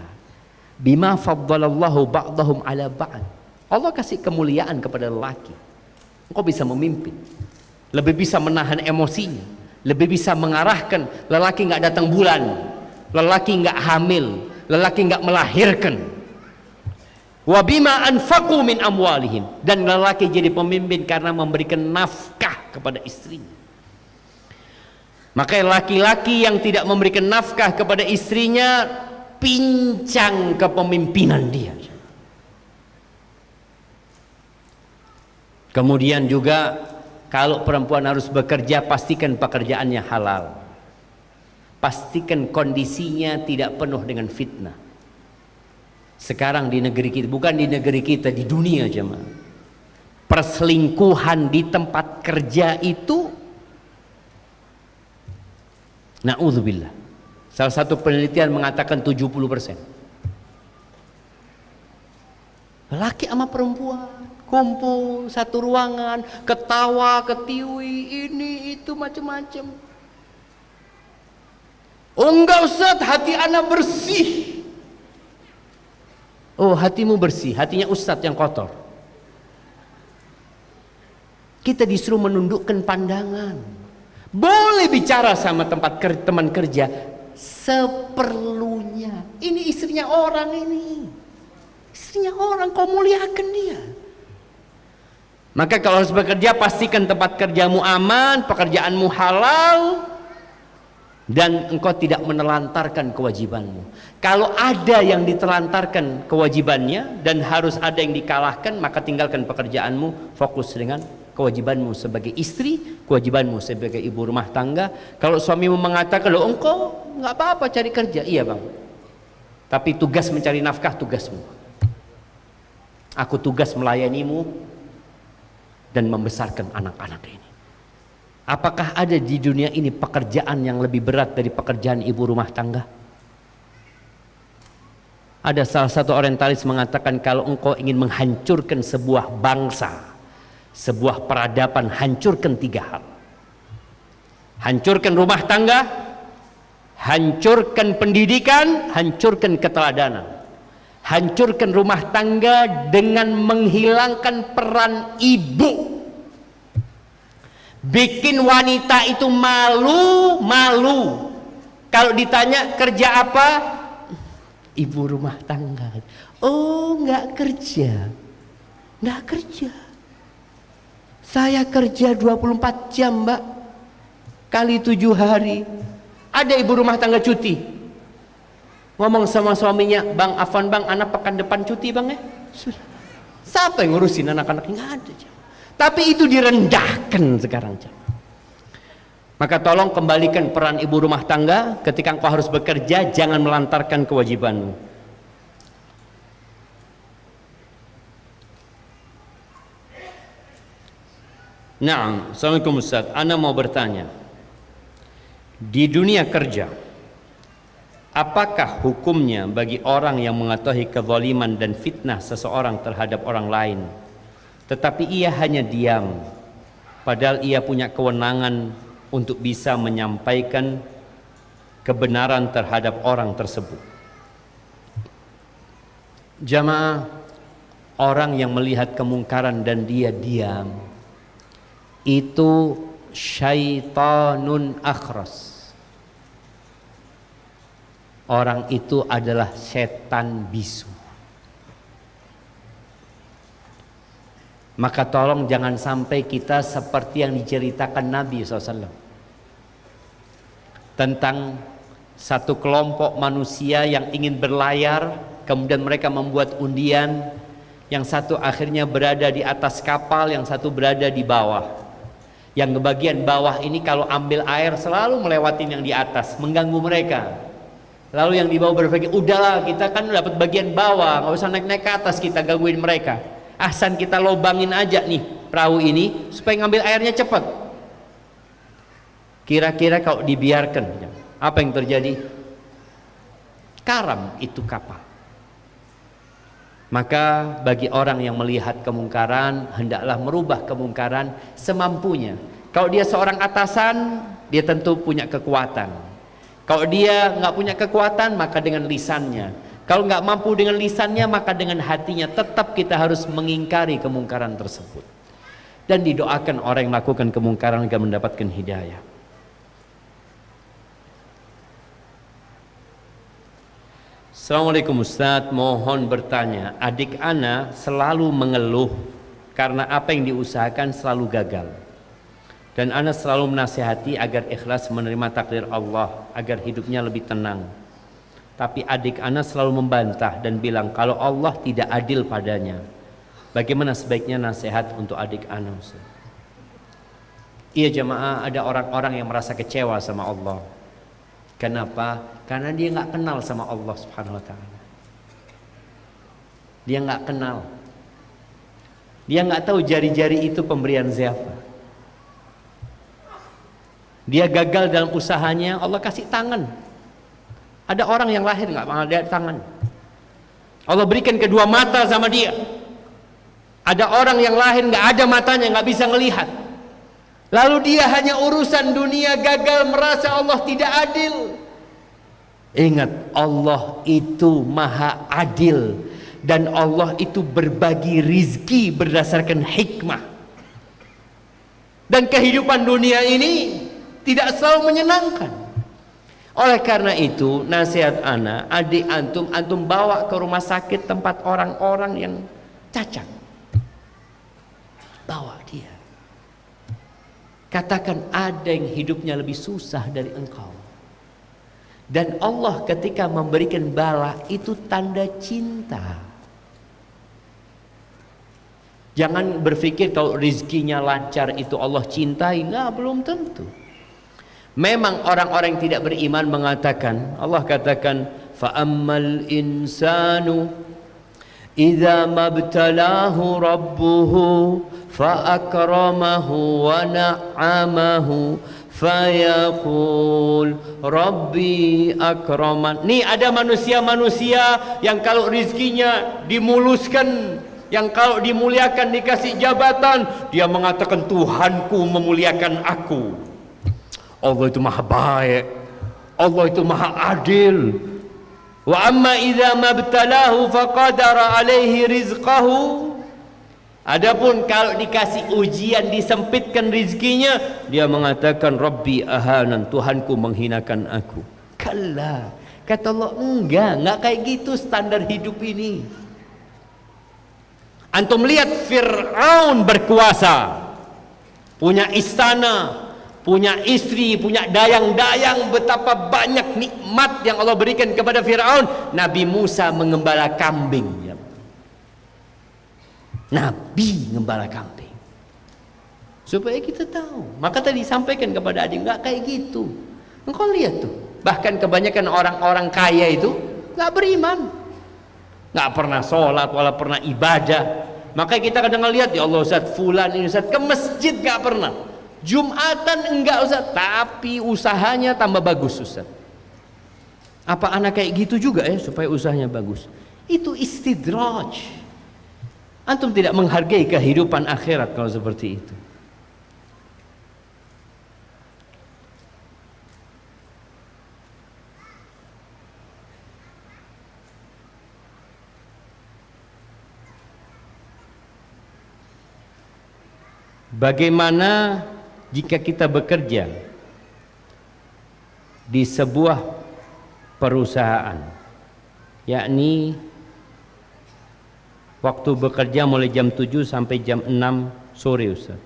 S2: Bima faddalallahu ba'dahum 'ala ba'd. Allah kasih kemuliaan kepada lelaki. Engkau bisa memimpin, lebih bisa menahan emosinya, lebih bisa mengarahkan. Lelaki nggak datang bulan, lelaki nggak hamil, lelaki nggak melahirkan. Wa bima anfaqu min amwalihim. Dan lelaki jadi pemimpin karena memberikan nafkah kepada istrinya. Maka laki-laki yang tidak memberikan nafkah kepada istrinya, pincang kepemimpinan dia. Kemudian juga kalau perempuan harus bekerja, pastikan pekerjaannya halal. Pastikan kondisinya tidak penuh dengan fitnah. Sekarang di negeri kita, bukan di negeri kita, di dunia jemaah, perselingkuhan di tempat kerja itu, na'udzubillah, salah satu penelitian mengatakan 70%. Laki sama perempuan kumpul satu ruangan, ketawa, ketiwi, ini itu macam-macam. Oh enggak Ustaz, hati anak bersih. Oh hatimu bersih, hatinya Ustadz yang kotor. Kita disuruh menundukkan pandangan. Boleh bicara sama teman kerja seperlunya. Ini istrinya orang ini. Istrinya orang, kau muliakan dia. Maka kalau harus bekerja, pastikan tempat kerjamu aman, pekerjaanmu halal, dan engkau tidak menelantarkan kewajibanmu. Kalau ada yang ditelantarkan kewajibannya dan harus ada yang dikalahkan, maka tinggalkan pekerjaanmu, fokus dengan kewajibanmu sebagai istri, kewajibanmu sebagai ibu rumah tangga. Kalau suamimu mengatakan, loh engkau nggak apa-apa cari kerja, iya bang, tapi tugas mencari nafkah tugasmu. Aku tugas melayanimu dan membesarkan anak-anak ini. Apakah ada di dunia ini pekerjaan yang lebih berat dari pekerjaan ibu rumah tangga? Ada salah satu orientalis mengatakan, kalau engkau ingin menghancurkan sebuah bangsa, sebuah peradaban, hancurkan 3 hal. Hancurkan rumah tangga, hancurkan pendidikan, hancurkan keteladanan, hancurkan rumah tangga dengan menghilangkan peran ibu. Bikin wanita itu malu. Kalau ditanya kerja apa? Ibu rumah tangga. Oh, nggak kerja. Saya kerja 24 jam, Mbak. Kali 7 hari. Ada ibu rumah tangga cuti. Ngomong sama suaminya, Bang Afan, Bang, anak pekan depan cuti, Bang ya. Siapa yang ngurusin anak-anak? Nggak ada. Tapi itu direndahkan sekarang. Maka tolong kembalikan peran ibu rumah tangga. Ketika engkau harus bekerja, jangan melantarkan kewajibanmu. Naam, Assalamualaikum Ustaz. Ana mau bertanya, di dunia kerja, apakah hukumnya bagi orang yang mengetahui kezaliman dan fitnah seseorang terhadap orang lain, tetapi ia hanya diam, padahal ia punya kewenangan untuk bisa menyampaikan kebenaran terhadap orang tersebut? Jamaah, orang yang melihat kemungkaran dan dia diam, itu syaitanun akhras. Orang itu adalah setan bisu. Maka tolong jangan sampai kita seperti yang diceritakan Nabi SAW tentang satu kelompok manusia yang ingin berlayar, kemudian mereka membuat undian, yang satu akhirnya berada di atas kapal, yang satu berada di bawah. Yang bagian bawah ini kalau ambil air selalu melewatin yang di atas, mengganggu mereka. Lalu yang di bawah berpikir, udahlah kita kan dapat bagian bawah, nggak usah naik-naik ke atas kita gangguin mereka. Ahsan kita lobangin aja nih perahu ini supaya ngambil airnya cepat. Kira-kira kalau dibiarkan, apa yang terjadi? Karam itu kapal. Maka bagi orang yang melihat kemungkaran, hendaklah merubah kemungkaran semampunya. Kalau dia seorang atasan, dia tentu punya kekuatan. Kalau dia nggak punya kekuatan, maka dengan lisannya. Kalau nggak mampu dengan lisannya, maka dengan hatinya. Tetap kita harus mengingkari kemungkaran tersebut. Dan didoakan orang yang melakukan kemungkaran agar mendapatkan hidayah. Assalamualaikum Ustaz, mohon bertanya, adik ana selalu mengeluh karena apa yang diusahakan selalu gagal. Dan ana selalu menasihati agar ikhlas menerima takdir Allah, agar hidupnya lebih tenang. Tapi adik ana selalu membantah dan bilang kalau Allah tidak adil padanya. Bagaimana sebaiknya nasihat untuk adik ana, Ustaz? Iya jamaah, ada orang-orang yang merasa kecewa sama Allah. Kenapa? Karena dia nggak kenal sama Allah Subhanahu Wa Taala. Dia nggak kenal. Dia nggak tahu jari-jari itu pemberian siapa. Dia gagal dalam usahanya, Allah kasih tangan. Ada orang yang lahir nggak ada tangan. Allah berikan kedua mata sama dia. Ada orang yang lahir nggak ada matanya, nggak bisa ngelihat. Lalu dia hanya urusan dunia, gagal, merasa Allah tidak adil. Ingat, Allah itu maha adil. Dan Allah itu berbagi rizki berdasarkan hikmah. Dan kehidupan dunia ini tidak selalu menyenangkan. Oleh karena itu, nasihat ana, adik antum bawa ke rumah sakit tempat orang-orang yang cacat. Bawa dia. Katakan ada yang hidupnya lebih susah dari engkau. Dan Allah ketika memberikan bala itu tanda cinta. Jangan berpikir kalau rizkinya lancar itu Allah cintai. Enggak, belum tentu. Memang orang-orang yang tidak beriman mengatakan, Allah katakan, fa'ammal insanu idza mabtalahu rabbuhu fa'akramahu wa na'amahu fayaqul rabbi akraman. Nih ada manusia-manusia yang kalau rizkinya dimuluskan, yang kalau dimuliakan dikasih jabatan, dia mengatakan Tuhanku memuliakan aku. Allah itu maha baik, Allah itu maha adil. Wa amma idza mabtalahu faqadara alaihi rizqahu. Adapun kalau dikasih ujian, disempitkan rizkinya, dia mengatakan Rabbi ahanan, Tuhanku menghinakan aku. Kalla, kata Allah, enggak kayak gitu standar hidup ini. Antum lihat Fir'aun berkuasa, punya istana, punya istri, punya dayang-dayang, betapa banyak nikmat yang Allah berikan kepada Fir'aun. Nabi Musa mengembala kambing. Nabi ngembala kambing. Supaya kita tahu. Maka tadi sampaikan kepada adik, enggak kayak gitu. Engkau lihat tuh, bahkan kebanyakan orang-orang kaya itu enggak beriman, enggak pernah sholat, wala pernah ibadah. Maka kita kadang lihat, ya Allah Ustaz, fulan ini Ustaz ke masjid enggak pernah, Jumatan enggak Ustaz, tapi usahanya tambah bagus Ustaz. Apa anak kayak gitu juga ya supaya usahanya bagus? Itu istidraj. Antum tidak menghargai kehidupan akhirat kalau seperti itu. Bagaimana jika kita bekerja di sebuah perusahaan, yakni waktu bekerja mulai jam 7 sampai jam 6 sore Ustaz.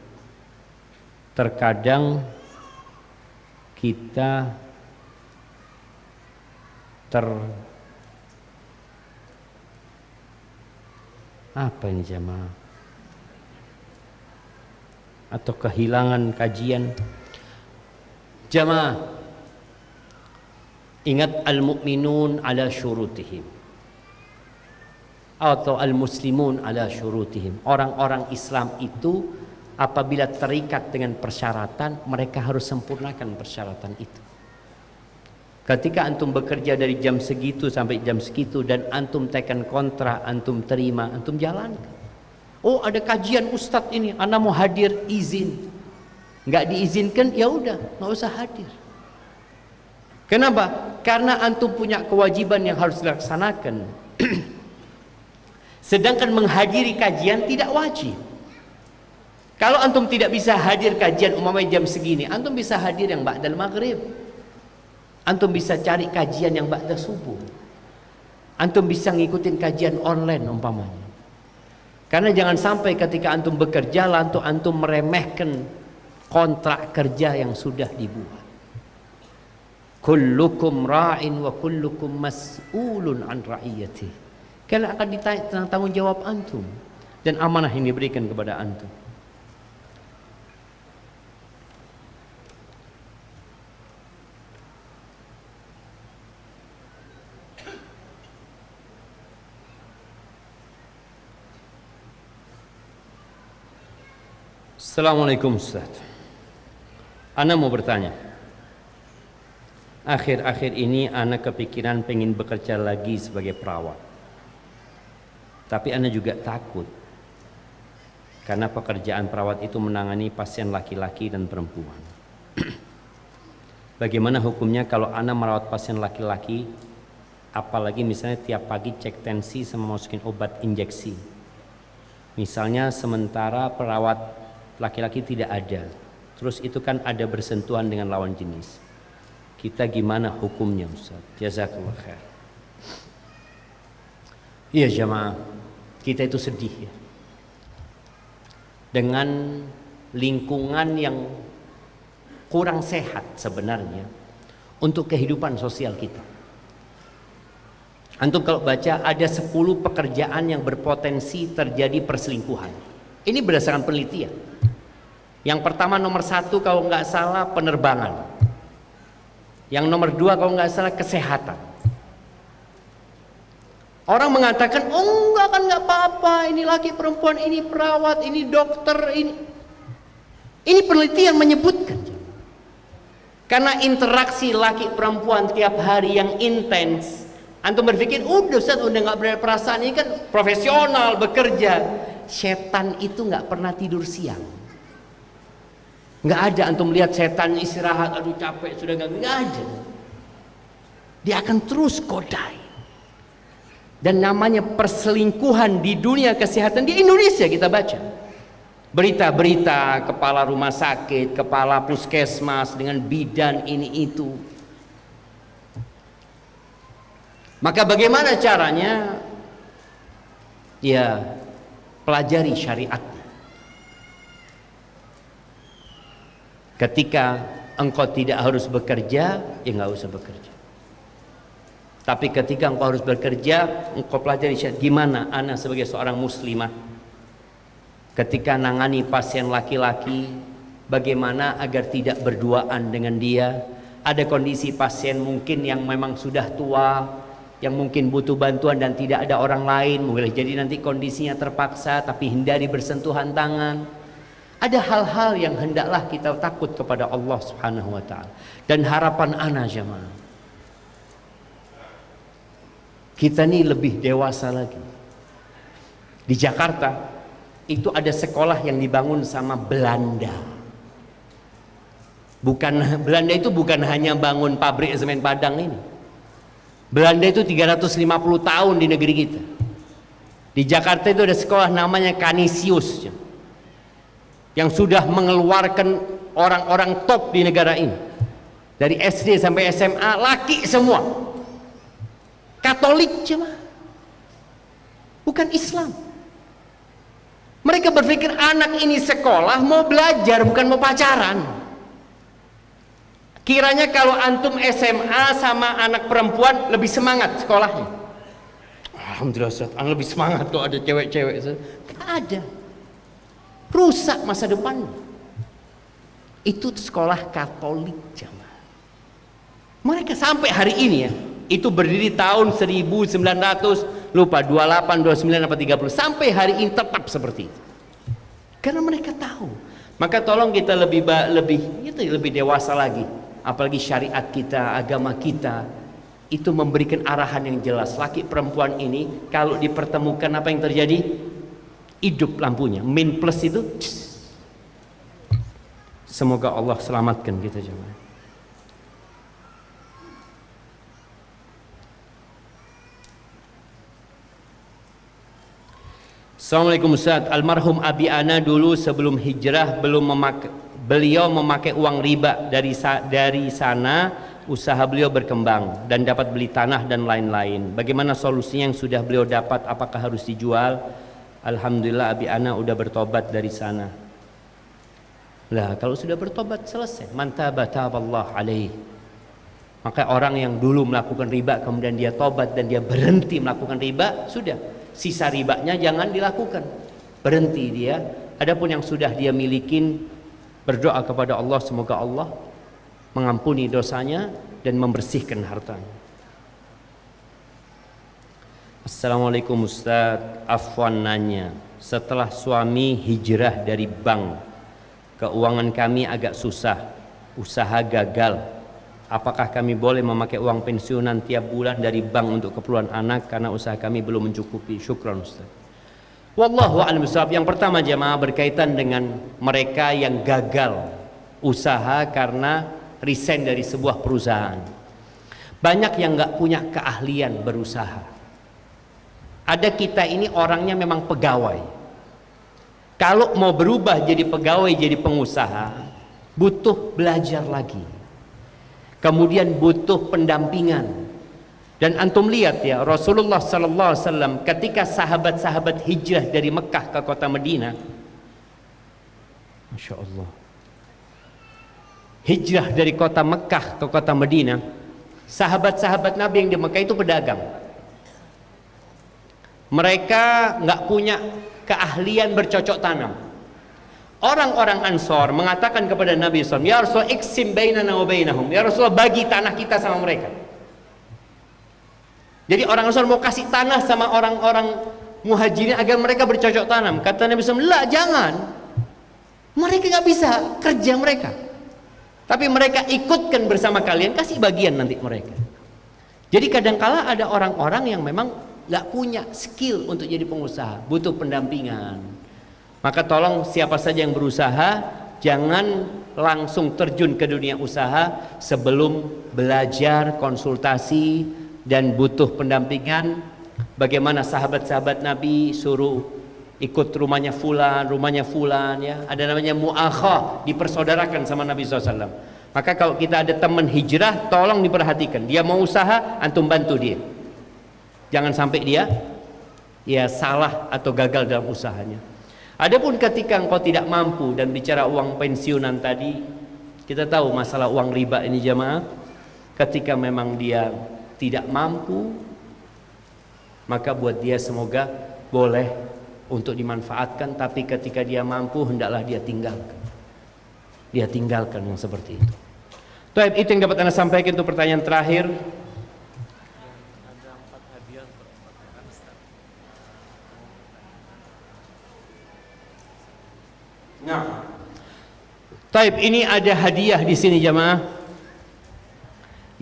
S2: Terkadang kita apa ini jamaah? Atau kehilangan kajian. Jamaah, ingat al-mu'minun ala syurutihim atau al-muslimun ala syurutihim. Orang-orang Islam itu apabila terikat dengan persyaratan, mereka harus sempurnakan persyaratan itu. Ketika antum bekerja dari jam segitu sampai jam segitu dan antum tekan kontrak, antum terima, antum jalankan. Oh, ada kajian Ustadz ini, ana mau hadir, izin. Nggak diizinkan, ya udah, nggak usah hadir. Kenapa? Karena antum punya kewajiban yang harus dilaksanakan. Sedangkan menghadiri kajian tidak wajib. Kalau antum tidak bisa hadir kajian umpamanya jam segini, antum bisa hadir yang ba'dal maghrib. Antum bisa cari kajian yang ba'da subuh. Antum bisa ngikutin kajian online umpamanya. Karena jangan sampai ketika antum bekerja lalu antum meremehkan kontrak kerja yang sudah dibuat. Kullukum ra'in wa kullukum mas'ulun an ra'iyatihi. Kalian akan ditanya tentang tanggung jawab antum dan amanah yang diberikan kepada antum. Assalamualaikum Ustaz. Ana mau bertanya. Akhir-akhir ini ana kepikiran pengen bekerja lagi sebagai perawat. Tapi ana juga takut. Karena pekerjaan perawat itu menangani pasien laki-laki dan perempuan. Bagaimana hukumnya kalau ana merawat pasien laki-laki, apalagi misalnya tiap pagi cek tensi sama masukin obat injeksi. Misalnya sementara perawat laki-laki tidak ada, terus itu kan ada bersentuhan dengan lawan jenis. Kita gimana hukumnya Ustaz? Jazakallah khair. Iya jamaah, kita itu sedih ya dengan lingkungan yang kurang sehat sebenarnya untuk kehidupan sosial kita. Antum kalau baca ada 10 pekerjaan yang berpotensi terjadi perselingkuhan. Ini berdasarkan penelitian. Yang pertama nomor 1 kalau nggak salah penerbangan. Yang nomor 2 kalau nggak salah kesehatan. Orang mengatakan, oh enggak kan nggak apa-apa, ini laki perempuan, ini perawat, ini dokter, ini penelitian menyebutkan. Karena interaksi laki perempuan tiap hari yang intens, antum berpikir, udah Ustaz udah nggak berperasaan, ini kan profesional bekerja. Setan itu nggak pernah tidur siang. Nggak ada antum lihat setan istirahat, aduh capek sudah nggak ada. Dia akan terus godai. Dan namanya perselingkuhan di dunia kesehatan di Indonesia kita baca. Berita-berita kepala rumah sakit, kepala puskesmas dengan bidan ini itu. Maka bagaimana caranya? Ya, pelajari syariatnya. Ketika engkau tidak harus bekerja, ya nggak usah bekerja. Tapi ketika engkau harus bekerja, engkau pelajari syariat. Gimana ana sebagai seorang muslimah, ketika nangani pasien laki-laki, bagaimana agar tidak berduaan dengan dia. Ada kondisi pasien mungkin yang memang sudah tua, yang mungkin butuh bantuan dan tidak ada orang lain, boleh jadi nanti kondisinya terpaksa, tapi hindari bersentuhan tangan. Ada hal-hal yang hendaklah kita takut kepada Allah Subhanahu wa ta'ala. Dan harapan ana jemaah, kita ini lebih dewasa lagi. Di Jakarta itu ada sekolah yang dibangun sama Belanda. Belanda itu bukan hanya bangun pabrik semen Padang ini. Belanda itu 350 tahun di negeri kita. Di Jakarta itu ada sekolah namanya Canisius, yang sudah mengeluarkan orang-orang top di negara ini. Dari SD sampai SMA laki semua. Katolik cuma, bukan Islam. Mereka berpikir anak ini sekolah mau belajar, bukan mau pacaran. Kiranya kalau antum SMA sama anak perempuan lebih semangat sekolahnya. Alhamdulillah Ustaz, lebih semangat kalau ada cewek-cewek. Gak ada. Rusak masa depannya. Itu sekolah Katolik jamaah. Mereka sampai hari ini ya, itu berdiri tahun 1900, lupa 28, 29 apa 30, sampai hari ini tetap seperti itu. Karena mereka tahu. Maka tolong kita lebih dewasa lagi. Apalagi syariat kita, agama kita itu memberikan arahan yang jelas. Laki perempuan ini kalau dipertemukan apa yang terjadi? Hidup lampunya. Min plus itu. Semoga Allah selamatkan kita jemaah. Assalamualaikum Ustaz. Almarhum Abi Ana dulu sebelum hijrah beliau memakai uang riba. Dari sana usaha beliau berkembang dan dapat beli tanah dan lain-lain. Bagaimana solusinya yang sudah beliau dapat? Apakah harus dijual? Alhamdulillah Abi Ana udah bertobat dari sana. Lah kalau sudah bertobat selesai. Man taba taballah alaihi. Maka orang yang dulu melakukan riba kemudian dia tobat dan dia berhenti melakukan riba, sudah. Sisa ribanya jangan dilakukan. Berhenti dia. Adapun yang sudah dia milikin, berdoa kepada Allah semoga Allah mengampuni dosanya dan membersihkan hartanya. Assalamualaikum Ustaz, afwan nanya, setelah suami hijrah dari bank, keuangan kami agak susah, usaha gagal, apakah kami boleh memakai uang pensiunan tiap bulan dari bank untuk keperluan anak karena usaha kami belum mencukupi? Syukran Ustaz. Wallahu a'lam bishawab. Yang pertama jemaah berkaitan dengan mereka yang gagal usaha karena resign dari sebuah perusahaan. Banyak yang nggak punya keahlian berusaha. Ada kita ini orangnya memang pegawai. Kalau mau berubah jadi pegawai, jadi pengusaha, butuh belajar lagi. Kemudian butuh pendampingan. Dan antum lihat ya, Rasulullah sallallahu alaihi wasallam ketika sahabat-sahabat hijrah dari Mekah ke kota Madinah, Masya Allah, hijrah dari kota Mekah ke kota Madinah, sahabat-sahabat Nabi yang di Mekah itu pedagang. Mereka nggak punya keahlian bercocok tanam. Orang-orang Ansor mengatakan kepada Nabi SAW, ya Rasulullah iksim bainana wa bainahum, ya Rasulullah bagi tanah kita sama mereka. Jadi orang Ansor mau kasih tanah sama orang-orang Muhajirin agar mereka bercocok tanam. Kata Nabi SAW, lah jangan, mereka nggak bisa kerja mereka, tapi mereka ikutkan bersama kalian, kasih bagian nanti mereka. Jadi kadangkala ada orang-orang yang memang nggak punya skill untuk jadi pengusaha, butuh pendampingan. Maka tolong siapa saja yang berusaha jangan langsung terjun ke dunia usaha sebelum belajar, konsultasi dan butuh pendampingan. Bagaimana sahabat-sahabat Nabi suruh ikut rumahnya fulan ya. Ada namanya mu'akhah, dipersaudarakan sama Nabi SAW. Maka kalau kita ada teman hijrah, tolong diperhatikan. Dia mau usaha, antum bantu dia. Jangan sampai dia salah atau gagal dalam usahanya. Adapun ketika engkau tidak mampu, dan bicara uang pensiunan tadi, kita tahu masalah uang riba ini jamaah. Ketika memang dia tidak mampu, maka buat dia semoga boleh untuk dimanfaatkan, tapi ketika dia mampu hendaklah dia tinggalkan. Dia tinggalkan yang seperti itu. Baik, itu yang dapat Anda sampaikan untuk pertanyaan terakhir. Nah, Taib, ini ada hadiah di sini jamaah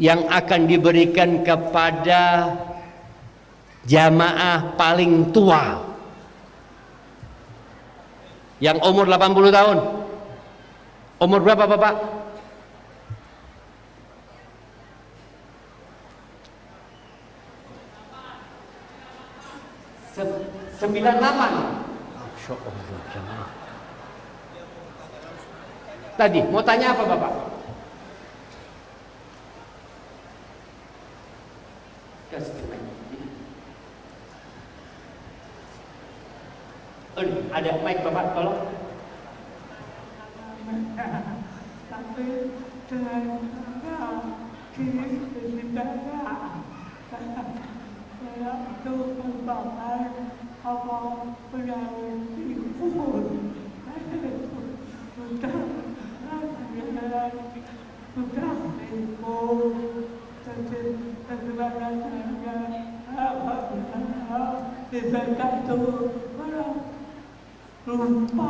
S2: yang akan diberikan kepada jamaah paling tua yang umur 80 tahun. Umur berapa Bapak? Sembilan 98. Masya Allah jamaah. Tadi mau tanya apa Bapak? Ada mic Bapak, tolong.
S3: Tapi dengan kiri berbicara, saya itu membangun apa penyanyi ikut, sudah ikut, jadi bagaimana saya itu lupa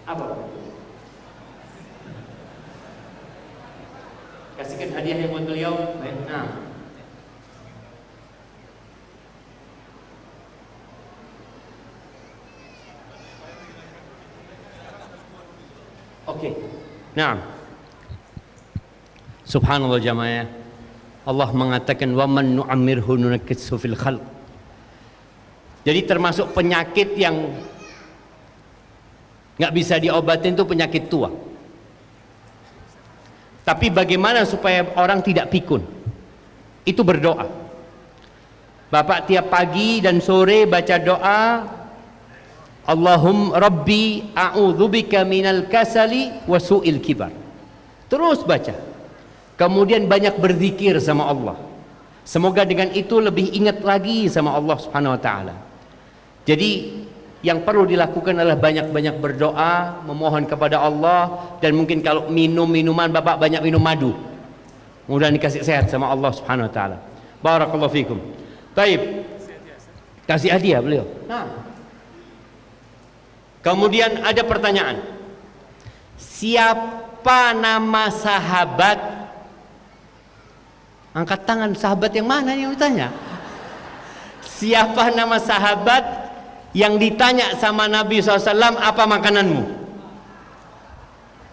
S2: apa? Kasihkan hadiah yang buat beliau. Baik, nah. Oke. Nah. Subhanallah jamaah. Allah mengatakan wa man nu'ammirhu nunakkishu fil khalq. Jadi termasuk penyakit yang nggak bisa diobatin itu penyakit tua. Tapi bagaimana supaya orang tidak pikun? Itu berdoa. Bapak tiap pagi dan sore baca doa, Allahumma Rabbi a'udzubika minal kasali wa su'il kibar. Terus baca. Kemudian banyak berzikir sama Allah. Semoga dengan itu lebih ingat lagi sama Allah Subhanahu wa taala. Jadi yang perlu dilakukan adalah banyak-banyak berdoa, memohon kepada Allah, dan mungkin kalau minum minuman Bapak banyak minum madu. Mudah dikasih sehat sama Allah Subhanahu wa taala. Barakallahu fikum. Baik. Kasih hadiah beliau. Nah. Kemudian ada pertanyaan. Siapa nama sahabat? Angkat tangan, sahabat yang mana yang ditanya? Siapa nama sahabat yang ditanya sama Nabi SAW, apa makananmu?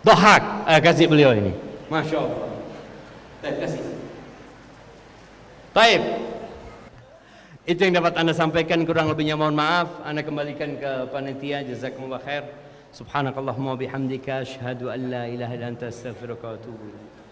S2: Dohak, kasih beliau ini. Masya Allah. Baik, kasih. Baik. Itu yang dapat Anda sampaikan, kurang lebihnya mohon maaf. Anda kembalikan ke panitia. Jazakumullah khair. Subhanakallahumma bihamdika asyhadu an la ilaha illa anta astaghfiruka wa atubu ilaik.